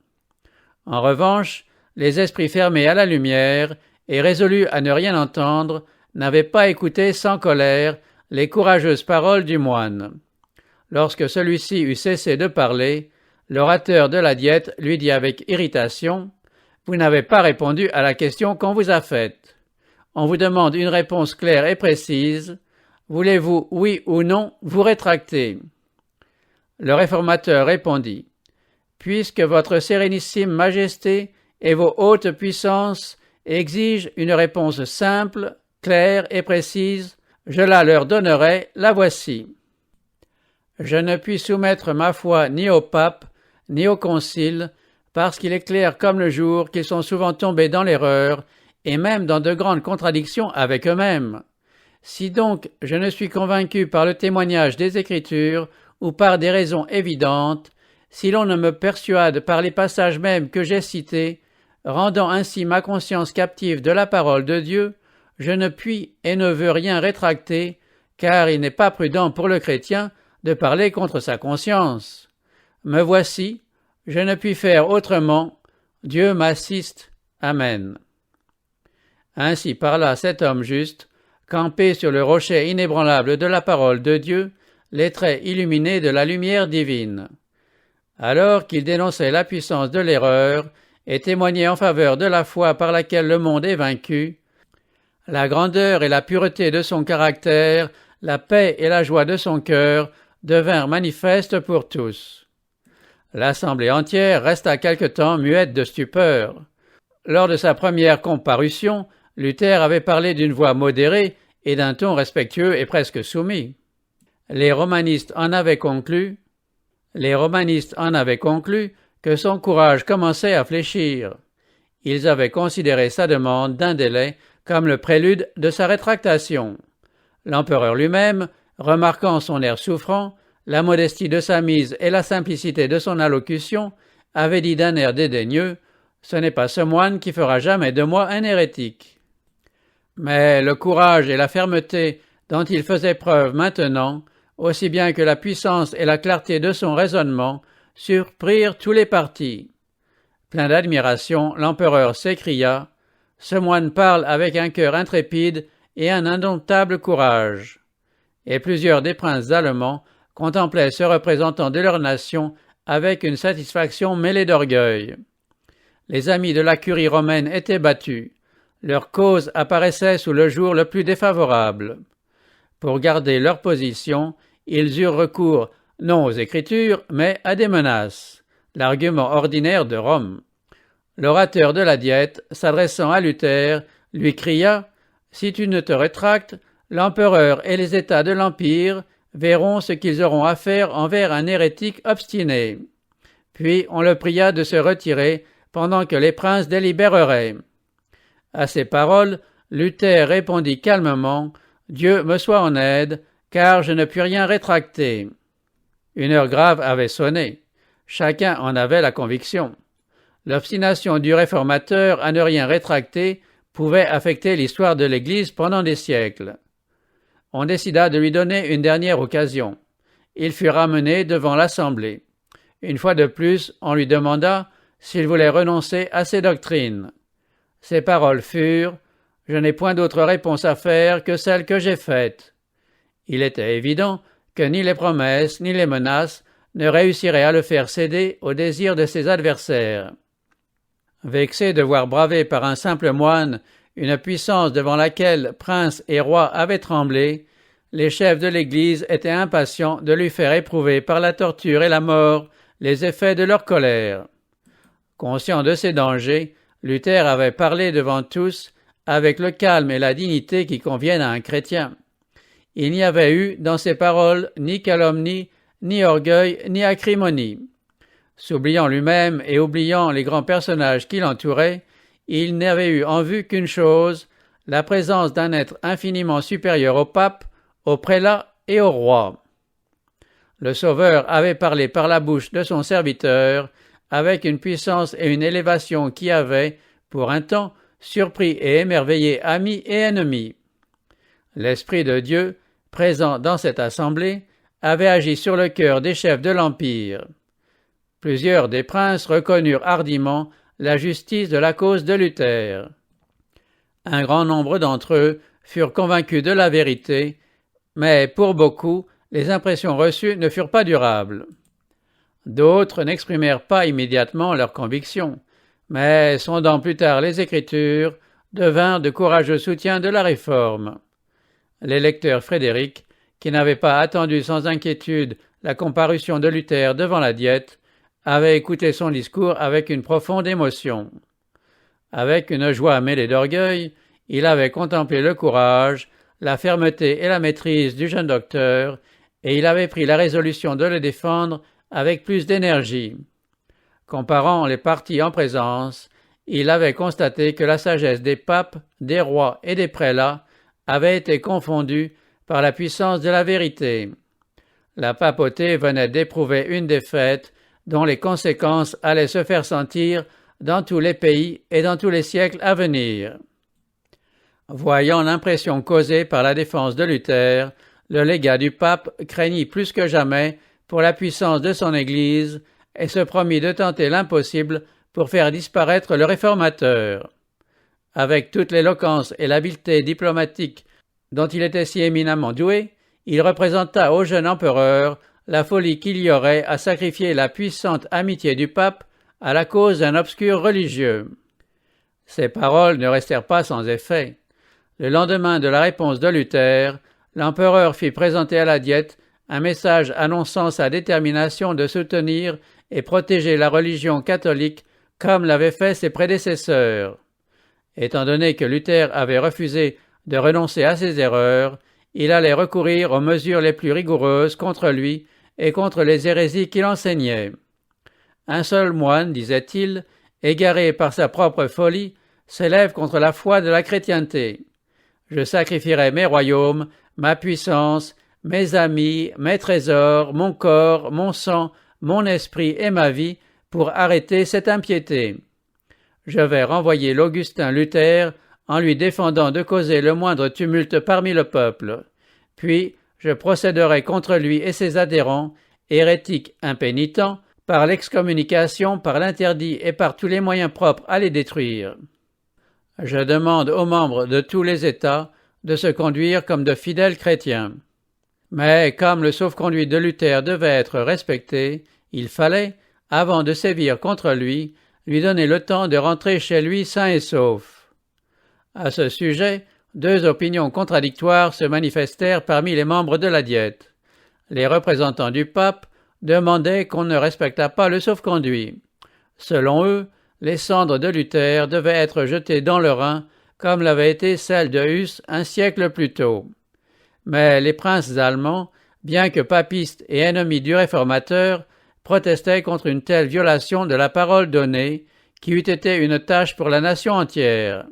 En revanche, les esprits fermés à la lumière et résolus à ne rien entendre n'avaient pas écouté sans colère les courageuses paroles du moine. Lorsque celui-ci eut cessé de parler, l'orateur de la Diète lui dit avec irritation « Vous n'avez pas répondu à la question qu'on vous a faite. On vous demande une réponse claire et précise. Voulez-vous, oui ou non, vous rétracter ?» Le réformateur répondit « Puisque votre sérénissime majesté et vos hautes puissances exigent une réponse simple, claire et précise, je la leur donnerai, la voici. Je ne puis soumettre ma foi ni au pape, ni au concile, parce qu'il est clair comme le jour qu'ils sont souvent tombés dans l'erreur, et même dans de grandes contradictions avec eux-mêmes. Si donc je ne suis convaincu par le témoignage des Écritures, ou par des raisons évidentes, si l'on ne me persuade par les passages mêmes que j'ai cités, rendant ainsi ma conscience captive de la parole de Dieu, je ne puis et ne veux rien rétracter, car il n'est pas prudent pour le chrétien de parler contre sa conscience. Me voici, je ne puis faire autrement, Dieu m'assiste. Amen. Ainsi parla cet homme juste, campé sur le rocher inébranlable de la parole de Dieu, les traits illuminés de la lumière divine. Alors qu'il dénonçait la puissance de l'erreur et témoignait en faveur de la foi par laquelle le monde est vaincu, la grandeur et la pureté de son caractère, la paix et la joie de son cœur devinrent manifestes pour tous. L'assemblée entière resta quelque temps muette de stupeur. Lors de sa première comparution, Luther avait parlé d'une voix modérée et d'un ton respectueux et presque soumis. Les romanistes en avaient conclu que son courage commençait à fléchir. Ils avaient considéré sa demande d'un délai comme le prélude de sa rétractation. L'empereur lui-même, remarquant son air souffrant, la modestie de sa mise et la simplicité de son allocution, avait dit d'un air dédaigneux « Ce n'est pas ce moine qui fera jamais de moi un hérétique ». Mais le courage et la fermeté dont il faisait preuve maintenant, aussi bien que la puissance et la clarté de son raisonnement, surprirent tous les partis. Plein d'admiration, l'empereur s'écria « Ce moine parle avec un cœur intrépide et un indomptable courage. » Et plusieurs des princes allemands contemplaient ce représentant de leur nation avec une satisfaction mêlée d'orgueil. Les amis de la curie romaine étaient battus. Leur cause apparaissait sous le jour le plus défavorable. Pour garder leur position, ils eurent recours non aux Écritures, mais à des menaces, l'argument ordinaire de Rome. L'orateur de la Diète, s'adressant à Luther, lui cria « Si tu ne te rétractes, l'empereur et les États de l'Empire verront ce qu'ils auront à faire envers un hérétique obstiné. » Puis on le pria de se retirer pendant que les princes délibéreraient. À ces paroles, Luther répondit calmement « Dieu me soit en aide, car je ne puis rien rétracter. » Une heure grave avait sonné. Chacun en avait la conviction. L'obstination du réformateur à ne rien rétracter pouvait affecter l'histoire de l'Église pendant des siècles. On décida de lui donner une dernière occasion. Il fut ramené devant l'Assemblée. Une fois de plus, on lui demanda s'il voulait renoncer à ses doctrines. Ses paroles furent « Je n'ai point d'autre réponse à faire que celle que j'ai faite. » Il était évident que ni les promesses ni les menaces ne réussiraient à le faire céder aux désirs de ses adversaires. Vexé de voir braver par un simple moine une puissance devant laquelle princes et rois avaient tremblé, les chefs de l'Église étaient impatients de lui faire éprouver par la torture et la mort les effets de leur colère. Conscient de ces dangers, Luther avait parlé devant tous avec le calme et la dignité qui conviennent à un chrétien. Il n'y avait eu dans ses paroles ni calomnie, ni orgueil, ni acrimonie. S'oubliant lui-même et oubliant les grands personnages qui l'entouraient, il n'avait eu en vue qu'une chose, la présence d'un être infiniment supérieur au pape, au prélat et au roi. Le Sauveur avait parlé par la bouche de son serviteur, avec une puissance et une élévation qui avaient, pour un temps, surpris et émerveillé amis et ennemis. L'Esprit de Dieu, présent dans cette assemblée, avait agi sur le cœur des chefs de l'Empire. Plusieurs des princes reconnurent hardiment la justice de la cause de Luther. Un grand nombre d'entre eux furent convaincus de la vérité, mais pour beaucoup, les impressions reçues ne furent pas durables. D'autres n'exprimèrent pas immédiatement leur conviction, mais sondant plus tard les Écritures, devinrent de courageux soutiens de la Réforme. L'électeur Frédéric, qui n'avait pas attendu sans inquiétude la comparution de Luther devant la Diète, avait écouté son discours avec une profonde émotion. Avec une joie mêlée d'orgueil, il avait contemplé le courage, la fermeté et la maîtrise du jeune docteur, et il avait pris la résolution de le défendre avec plus d'énergie. Comparant les partis en présence, il avait constaté que la sagesse des papes, des rois et des prélats avait été confondue par la puissance de la vérité. La papauté venait d'éprouver une défaite dont les conséquences allaient se faire sentir dans tous les pays et dans tous les siècles à venir. Voyant l'impression causée par la défense de Luther, le légat du pape craignit plus que jamais pour la puissance de son Église et se promit de tenter l'impossible pour faire disparaître le réformateur. Avec toute l'éloquence et l'habileté diplomatique dont il était si éminemment doué, il représenta au jeune empereur la folie qu'il y aurait à sacrifier la puissante amitié du pape à la cause d'un obscur religieux. Ces paroles ne restèrent pas sans effet. Le lendemain de la réponse de Luther, l'empereur fit présenter à la Diète un message annonçant sa détermination de soutenir et protéger la religion catholique comme l'avaient fait ses prédécesseurs. Étant donné que Luther avait refusé de renoncer à ses erreurs, il allait recourir aux mesures les plus rigoureuses contre lui et contre les hérésies qu'il enseignait. Un seul moine, disait-il, égaré par sa propre folie, s'élève contre la foi de la chrétienté. Je sacrifierai mes royaumes, ma puissance, mes amis, mes trésors, mon corps, mon sang, mon esprit et ma vie pour arrêter cette impiété. Je vais renvoyer l'Augustin Luther en lui défendant de causer le moindre tumulte parmi le peuple. Puis je procéderai contre lui et ses adhérents, hérétiques impénitents, par l'excommunication, par l'interdit et par tous les moyens propres à les détruire. Je demande aux membres de tous les États de se conduire comme de fidèles chrétiens. Mais comme le sauf-conduit de Luther devait être respecté, il fallait, avant de sévir contre lui donner le temps de rentrer chez lui sain et sauf. À ce sujet, deux opinions contradictoires se manifestèrent parmi les membres de la Diète. Les représentants du pape demandaient qu'on ne respectât pas le sauf-conduit. Selon eux, les cendres de Luther devaient être jetées dans le Rhin, comme l'avaient été celles de Huss un siècle plus tôt. Mais les princes allemands, bien que papistes et ennemis du réformateur, protestaient contre une telle violation de la parole donnée, qui eût été une tâche pour la nation entière.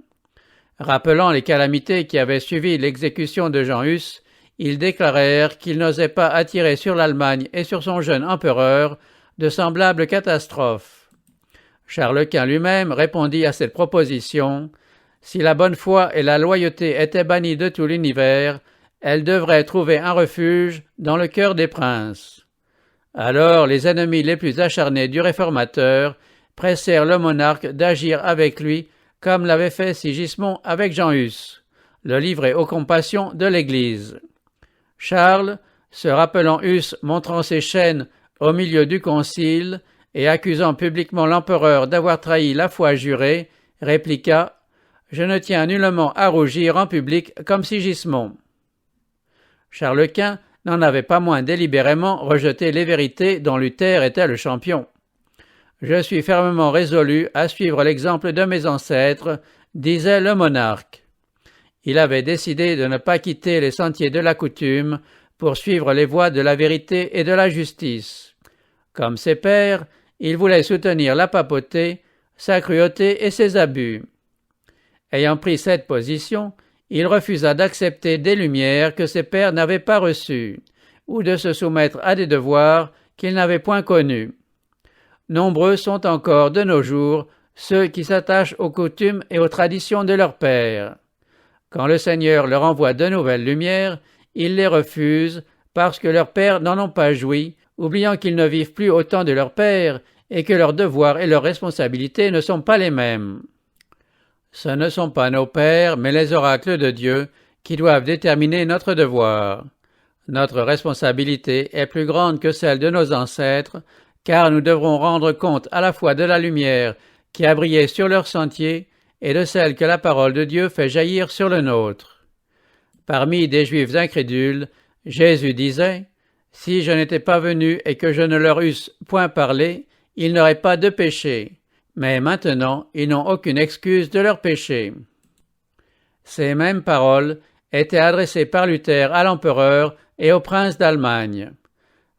Rappelant les calamités qui avaient suivi l'exécution de Jean Hus, ils déclarèrent qu'ils n'osaient pas attirer sur l'Allemagne et sur son jeune empereur de semblables catastrophes. Charles Quint lui-même répondit à cette proposition. Si la bonne foi et la loyauté étaient bannies de tout l'univers, elles devraient trouver un refuge dans le cœur des princes. Alors les ennemis les plus acharnés du réformateur pressèrent le monarque d'agir avec lui comme l'avait fait Sigismond avec Jean Hus, le livrer aux compassions de l'Église. Charles, se rappelant Hus montrant ses chaînes au milieu du concile et accusant publiquement l'empereur d'avoir trahi la foi jurée, répliqua « Je ne tiens nullement à rougir en public comme Sigismond ». Charles Quint n'en avait pas moins délibérément rejeté les vérités dont Luther était le champion. « Je suis fermement résolu à suivre l'exemple de mes ancêtres », disait le monarque. Il avait décidé de ne pas quitter les sentiers de la coutume pour suivre les voies de la vérité et de la justice. Comme ses pairs, il voulait soutenir la papauté, sa cruauté et ses abus. Ayant pris cette position, il refusa d'accepter des lumières que ses pairs n'avaient pas reçues, ou de se soumettre à des devoirs qu'il n'avait point connus. Nombreux sont encore de nos jours ceux qui s'attachent aux coutumes et aux traditions de leurs pères. Quand le Seigneur leur envoie de nouvelles lumières, ils les refusent parce que leurs pères n'en ont pas joui, oubliant qu'ils ne vivent plus au temps de leurs pères et que leurs devoirs et leurs responsabilités ne sont pas les mêmes. Ce ne sont pas nos pères, mais les oracles de Dieu qui doivent déterminer notre devoir. Notre responsabilité est plus grande que celle de nos ancêtres, car nous devrons rendre compte à la fois de la lumière qui a brillé sur leur sentier et de celle que la parole de Dieu fait jaillir sur le nôtre. Parmi des Juifs incrédules, Jésus disait « Si je n'étais pas venu et que je ne leur eusse point parlé, ils n'auraient pas de péché. Mais maintenant, ils n'ont aucune excuse de leur péché. » Ces mêmes paroles étaient adressées par Luther à l'empereur et au prince d'Allemagne.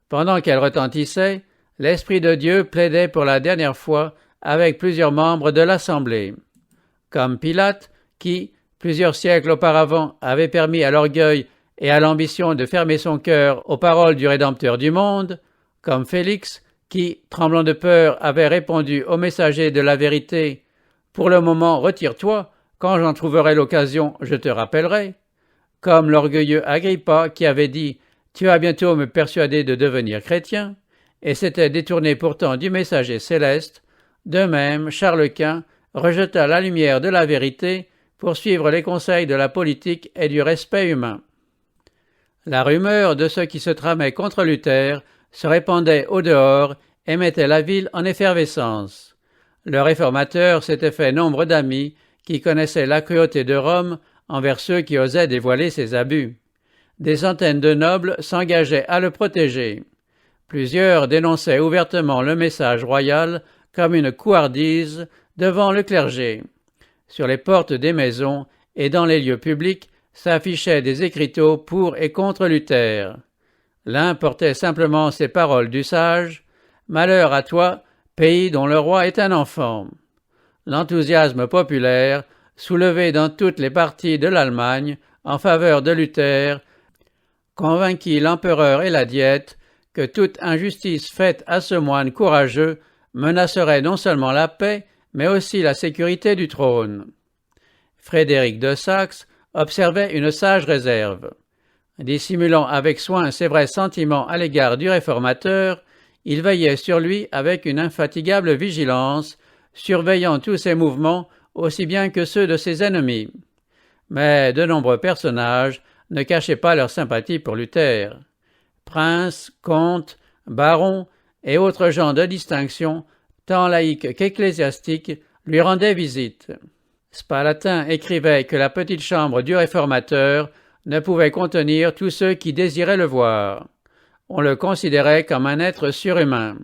Pendant qu'elles retentissaient, l'Esprit de Dieu plaidait pour la dernière fois avec plusieurs membres de l'Assemblée. Comme Pilate, qui, plusieurs siècles auparavant, avait permis à l'orgueil et à l'ambition de fermer son cœur aux paroles du Rédempteur du monde, comme Félix, qui, tremblant de peur, avait répondu au messager de la vérité « Pour le moment, retire-toi, quand j'en trouverai l'occasion, je te rappellerai », comme l'orgueilleux Agrippa qui avait dit « Tu vas bientôt me persuader de devenir chrétien », et s'était détourné pourtant du messager céleste, de même Charles Quint rejeta la lumière de la vérité pour suivre les conseils de la politique et du respect humain. La rumeur de ceux qui se tramaient contre Luther se répandait au dehors et mettait la ville en effervescence. Le réformateur s'était fait nombre d'amis qui connaissaient la cruauté de Rome envers ceux qui osaient dévoiler ses abus. Des centaines de nobles s'engageaient à le protéger. Plusieurs dénonçaient ouvertement le message royal comme une couardise devant le clergé. Sur les portes des maisons et dans les lieux publics s'affichaient des écriteaux pour et contre Luther. L'un portait simplement ces paroles du sage « Malheur à toi, pays dont le roi est un enfant ». L'enthousiasme populaire, soulevé dans toutes les parties de l'Allemagne en faveur de Luther, convainquit l'empereur et la Diète que toute injustice faite à ce moine courageux menacerait non seulement la paix, mais aussi la sécurité du trône. Frédéric de Saxe observait une sage réserve. Dissimulant avec soin ses vrais sentiments à l'égard du réformateur, il veillait sur lui avec une infatigable vigilance, surveillant tous ses mouvements aussi bien que ceux de ses ennemis. Mais de nombreux personnages ne cachaient pas leur sympathie pour Luther. Princes, comtes, barons et autres gens de distinction, tant laïcs qu'ecclésiastiques, lui rendaient visite. Spalatin écrivait que la petite chambre du réformateur ne pouvait contenir tous ceux qui désiraient le voir. On le considérait comme un être surhumain.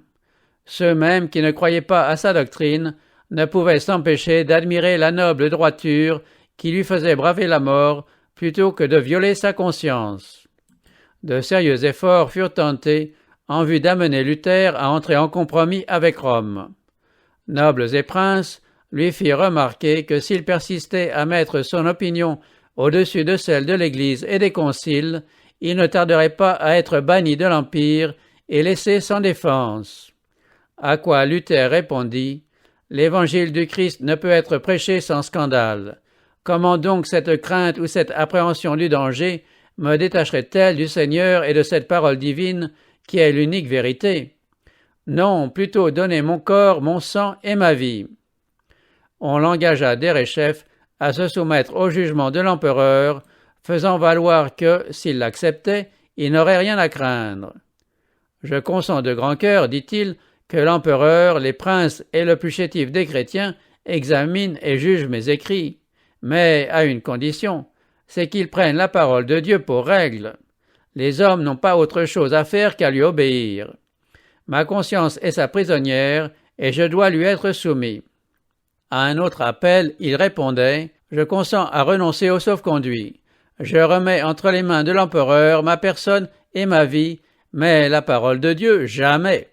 Ceux mêmes qui ne croyaient pas à sa doctrine ne pouvaient s'empêcher d'admirer la noble droiture qui lui faisait braver la mort plutôt que de violer sa conscience. De sérieux efforts furent tentés en vue d'amener Luther à entrer en compromis avec Rome. Nobles et princes lui firent remarquer que s'il persistait à mettre son opinion au-dessus de celle de l'Église et des conciles, il ne tarderait pas à être banni de l'Empire et laissé sans défense. À quoi Luther répondit « L'évangile du Christ ne peut être prêché sans scandale. Comment donc cette crainte ou cette appréhension du danger me détacherait-elle du Seigneur et de cette parole divine qui est l'unique vérité? Non, plutôt donner mon corps, mon sang et ma vie. » On l'engagea derechef à se soumettre au jugement de l'empereur, faisant valoir que, s'il l'acceptait, il n'aurait rien à craindre. « Je consens de grand cœur, dit-il, que l'empereur, les princes et le plus chétif des chrétiens examinent et jugent mes écrits, mais à une condition, c'est qu'ils prennent la parole de Dieu pour règle. Les hommes n'ont pas autre chose à faire qu'à lui obéir. Ma conscience est sa prisonnière, et je dois lui être soumis. » À un autre appel, il répondait « Je consens à renoncer au sauf-conduit. Je remets entre les mains de l'empereur ma personne et ma vie, mais la parole de Dieu, jamais. »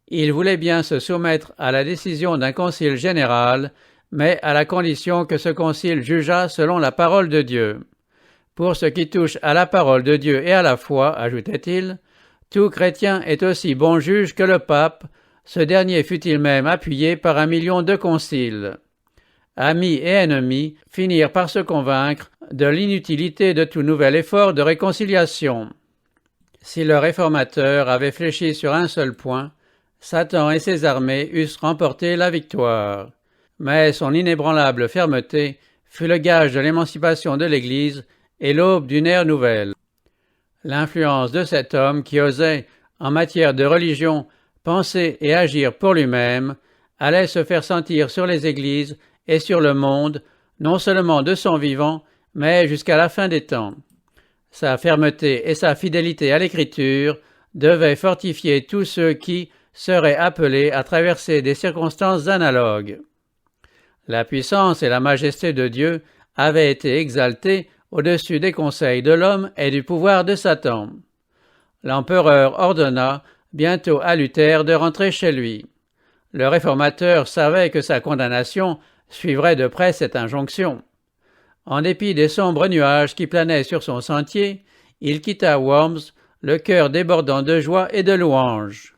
Il voulait bien se soumettre à la décision d'un concile général, mais à la condition que ce concile jugeât selon la parole de Dieu. Pour ce qui touche à la parole de Dieu et à la foi, ajoutait-il, tout chrétien est aussi bon juge que le pape, ce dernier fut-il même appuyé par 1 million de conciles. Amis et ennemis finirent par se convaincre de l'inutilité de tout nouvel effort de réconciliation. Si le réformateur avait fléchi sur un seul point, Satan et ses armées eussent remporté la victoire. Mais son inébranlable fermeté fut le gage de l'émancipation de l'Église et l'aube d'une ère nouvelle. L'influence de cet homme qui osait, en matière de religion, penser et agir pour lui-même, allait se faire sentir sur les églises et sur le monde, non seulement de son vivant, mais jusqu'à la fin des temps. Sa fermeté et sa fidélité à l'Écriture devaient fortifier tous ceux qui seraient appelés à traverser des circonstances analogues. La puissance et la majesté de Dieu avaient été exaltées au-dessus des conseils de l'homme et du pouvoir de Satan. L'empereur ordonna bientôt à Luther de rentrer chez lui. Le réformateur savait que sa condamnation suivrait de près cette injonction. En dépit des sombres nuages qui planaient sur son sentier, il quitta Worms, le cœur débordant de joie et de louange.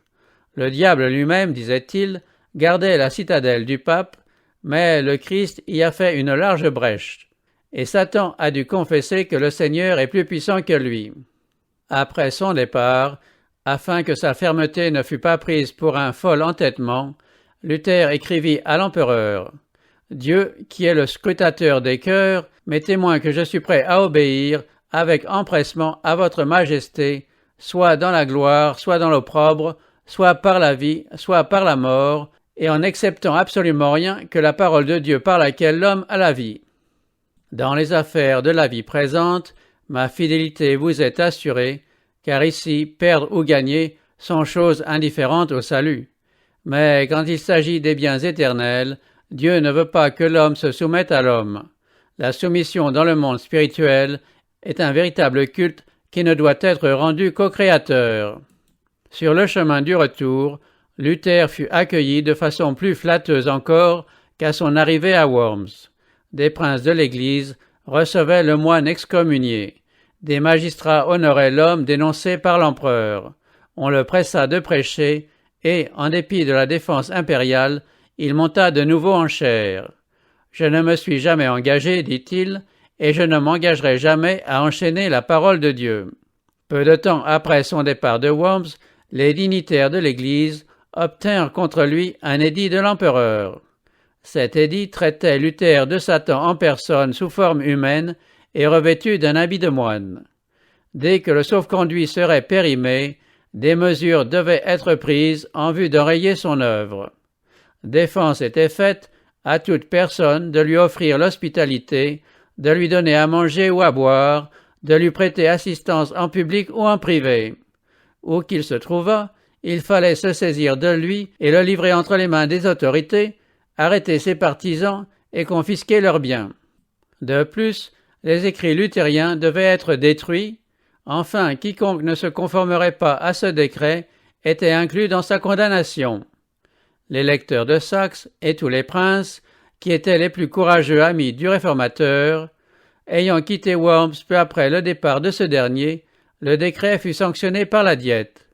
Le diable lui-même, disait-il, gardait la citadelle du pape, mais le Christ y a fait une large brèche, et Satan a dû confesser que le Seigneur est plus puissant que lui. Après son départ, afin que sa fermeté ne fût pas prise pour un fol entêtement, Luther écrivit à l'empereur « Dieu, qui est le scrutateur des cœurs, m'est témoin que je suis prêt à obéir avec empressement à votre majesté, soit dans la gloire, soit dans l'opprobre, soit par la vie, soit par la mort, et en n'acceptant absolument rien que la parole de Dieu par laquelle l'homme a la vie. Dans les affaires de la vie présente, ma fidélité vous est assurée, car ici, perdre ou gagner sont choses indifférentes au salut. Mais quand il s'agit des biens éternels, Dieu ne veut pas que l'homme se soumette à l'homme. La soumission dans le monde spirituel est un véritable culte qui ne doit être rendu qu'au Créateur. Sur le chemin du retour, Luther fut accueilli de façon plus flatteuse encore qu'à son arrivée à Worms. Des princes de l'Église recevaient le moine excommunié. Des magistrats honoraient l'homme dénoncé par l'empereur. On le pressa de prêcher et, en dépit de la défense impériale, il monta de nouveau en chaire. « Je ne me suis jamais engagé, dit-il, et je ne m'engagerai jamais à enchaîner la parole de Dieu. » Peu de temps après son départ de Worms, les dignitaires de l'Église obtinrent contre lui un édit de l'empereur. Cet édit traitait Luther de Satan en personne sous forme humaine et revêtu d'un habit de moine. Dès que le sauf-conduit serait périmé, des mesures devaient être prises en vue d'enrayer son œuvre. Défense était faite à toute personne de lui offrir l'hospitalité, de lui donner à manger ou à boire, de lui prêter assistance en public ou en privé. Où qu'il se trouvât, il fallait se saisir de lui et le livrer entre les mains des autorités, arrêter ses partisans et confisquer leurs biens. De plus, les écrits luthériens devaient être détruits. Enfin, quiconque ne se conformerait pas à ce décret était inclus dans sa condamnation. Les lecteurs de Saxe et tous les princes, qui étaient les plus courageux amis du réformateur, ayant quitté Worms peu après le départ de ce dernier, le décret fut sanctionné par la Diète.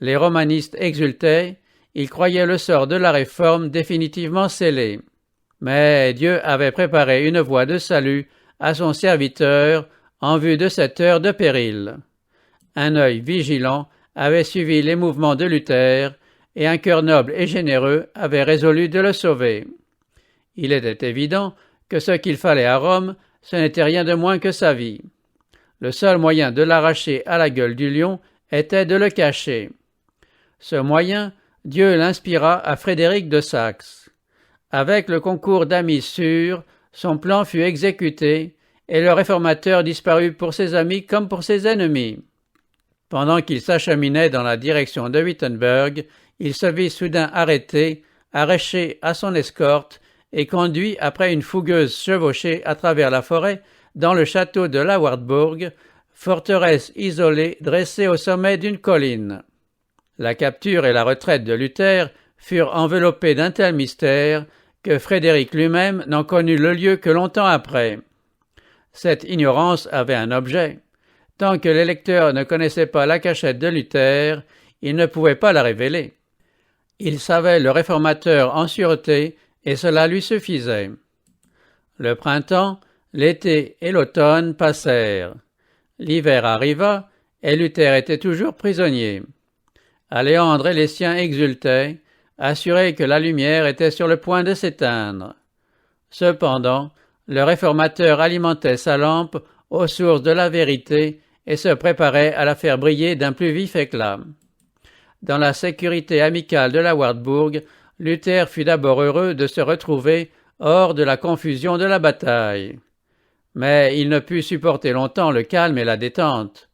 Les romanistes exultaient, ils croyaient le sort de la réforme définitivement scellé. Mais Dieu avait préparé une voie de salut à son serviteur en vue de cette heure de péril. Un œil vigilant avait suivi les mouvements de Luther, et un cœur noble et généreux avait résolu de le sauver. Il était évident que ce qu'il fallait à Rome, ce n'était rien de moins que sa vie. Le seul moyen de l'arracher à la gueule du lion était de le cacher. Ce moyen, Dieu l'inspira à Frédéric de Saxe. Avec le concours d'amis sûrs, son plan fut exécuté, et le réformateur disparut pour ses amis comme pour ses ennemis. Pendant qu'il s'acheminait dans la direction de Wittenberg, il se vit soudain arrêté, arraché à son escorte et conduit après une fougueuse chevauchée à travers la forêt dans le château de la Wartburg, forteresse isolée dressée au sommet d'une colline. La capture et la retraite de Luther furent enveloppées d'un tel mystère que Frédéric lui-même n'en connut le lieu que longtemps après. Cette ignorance avait un objet. Tant que les lecteurs ne connaissaient pas la cachette de Luther, ils ne pouvaient pas la révéler. Il savait le réformateur en sûreté, et cela lui suffisait. Le printemps, l'été et l'automne passèrent. L'hiver arriva, et Luther était toujours prisonnier. Aléandre et les siens exultaient, assurés que la lumière était sur le point de s'éteindre. Cependant, le réformateur alimentait sa lampe aux sources de la vérité et se préparait à la faire briller d'un plus vif éclat. Dans la sécurité amicale de la Wartburg, Luther fut d'abord heureux de se retrouver hors de la confusion de la bataille. Mais il ne put supporter longtemps le calme et la détente.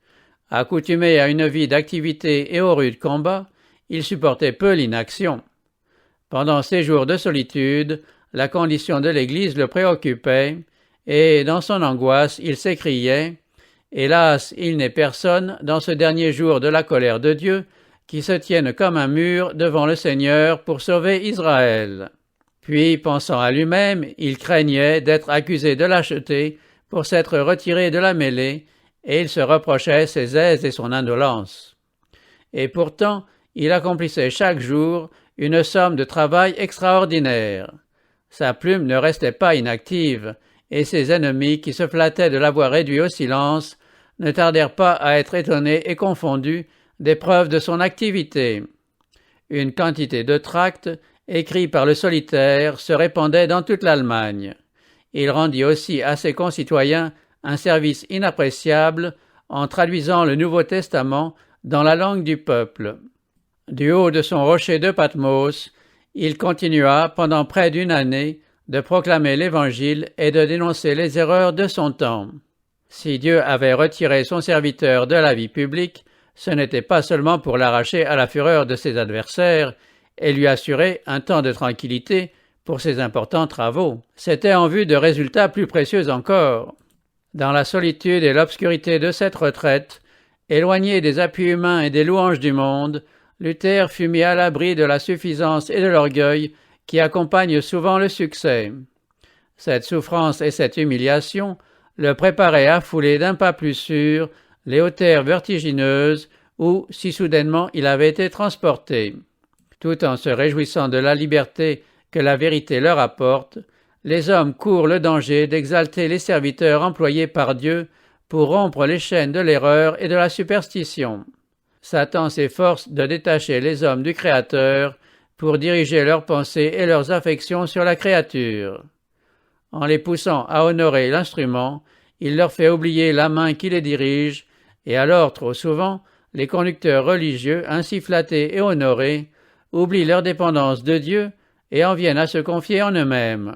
Accoutumé à une vie d'activité et aux rudes combats, il supportait peu l'inaction. Pendant ces jours de solitude, la condition de l'Église le préoccupait, et dans son angoisse, il s'écriait « Hélas, il n'est personne, dans ce dernier jour de la colère de Dieu, qui se tienne comme un mur devant le Seigneur pour sauver Israël. » Puis, pensant à lui-même, il craignait d'être accusé de lâcheté pour s'être retiré de la mêlée, et il se reprochait ses aises et son indolence. Et pourtant, il accomplissait chaque jour une somme de travail extraordinaire. Sa plume ne restait pas inactive, et ses ennemis, qui se flattaient de l'avoir réduit au silence, ne tardèrent pas à être étonnés et confondus des preuves de son activité. Une quantité de tracts, écrits par le solitaire, se répandait dans toute l'Allemagne. Il rendit aussi à ses concitoyens un service inappréciable en traduisant le Nouveau Testament dans la langue du peuple. Du haut de son rocher de Patmos, il continua pendant près d'une année de proclamer l'Évangile et de dénoncer les erreurs de son temps. Si Dieu avait retiré son serviteur de la vie publique, ce n'était pas seulement pour l'arracher à la fureur de ses adversaires et lui assurer un temps de tranquillité pour ses importants travaux. C'était en vue de résultats plus précieux encore. Dans la solitude et l'obscurité de cette retraite, éloigné des appuis humains et des louanges du monde, Luther fut mis à l'abri de la suffisance et de l'orgueil qui accompagnent souvent le succès. Cette souffrance et cette humiliation le préparaient à fouler d'un pas plus sûr les hauteurs vertigineuses où, si soudainement, il avait été transporté. Tout en se réjouissant de la liberté que la vérité leur apporte, les hommes courent le danger d'exalter les serviteurs employés par Dieu pour rompre les chaînes de l'erreur et de la superstition. Satan s'efforce de détacher les hommes du Créateur pour diriger leurs pensées et leurs affections sur la créature. En les poussant à honorer l'instrument, il leur fait oublier la main qui les dirige, et alors, trop souvent, les conducteurs religieux, ainsi flattés et honorés, oublient leur dépendance de Dieu et en viennent à se confier en eux-mêmes.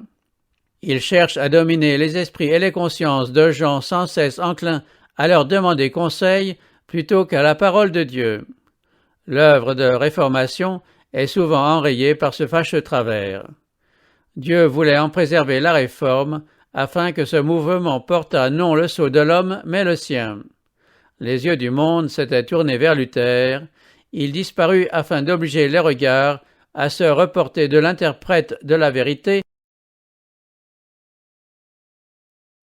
Ils cherchent à dominer les esprits et les consciences de gens sans cesse enclins à leur demander conseil plutôt qu'à la parole de Dieu. L'œuvre de réformation est souvent enrayée par ce fâcheux travers. Dieu voulait en préserver la réforme afin que ce mouvement portât non le sceau de l'homme mais le sien. Les yeux du monde s'étaient tournés vers Luther. Il disparut afin d'obliger les regards à se reporter de l'interprète de la vérité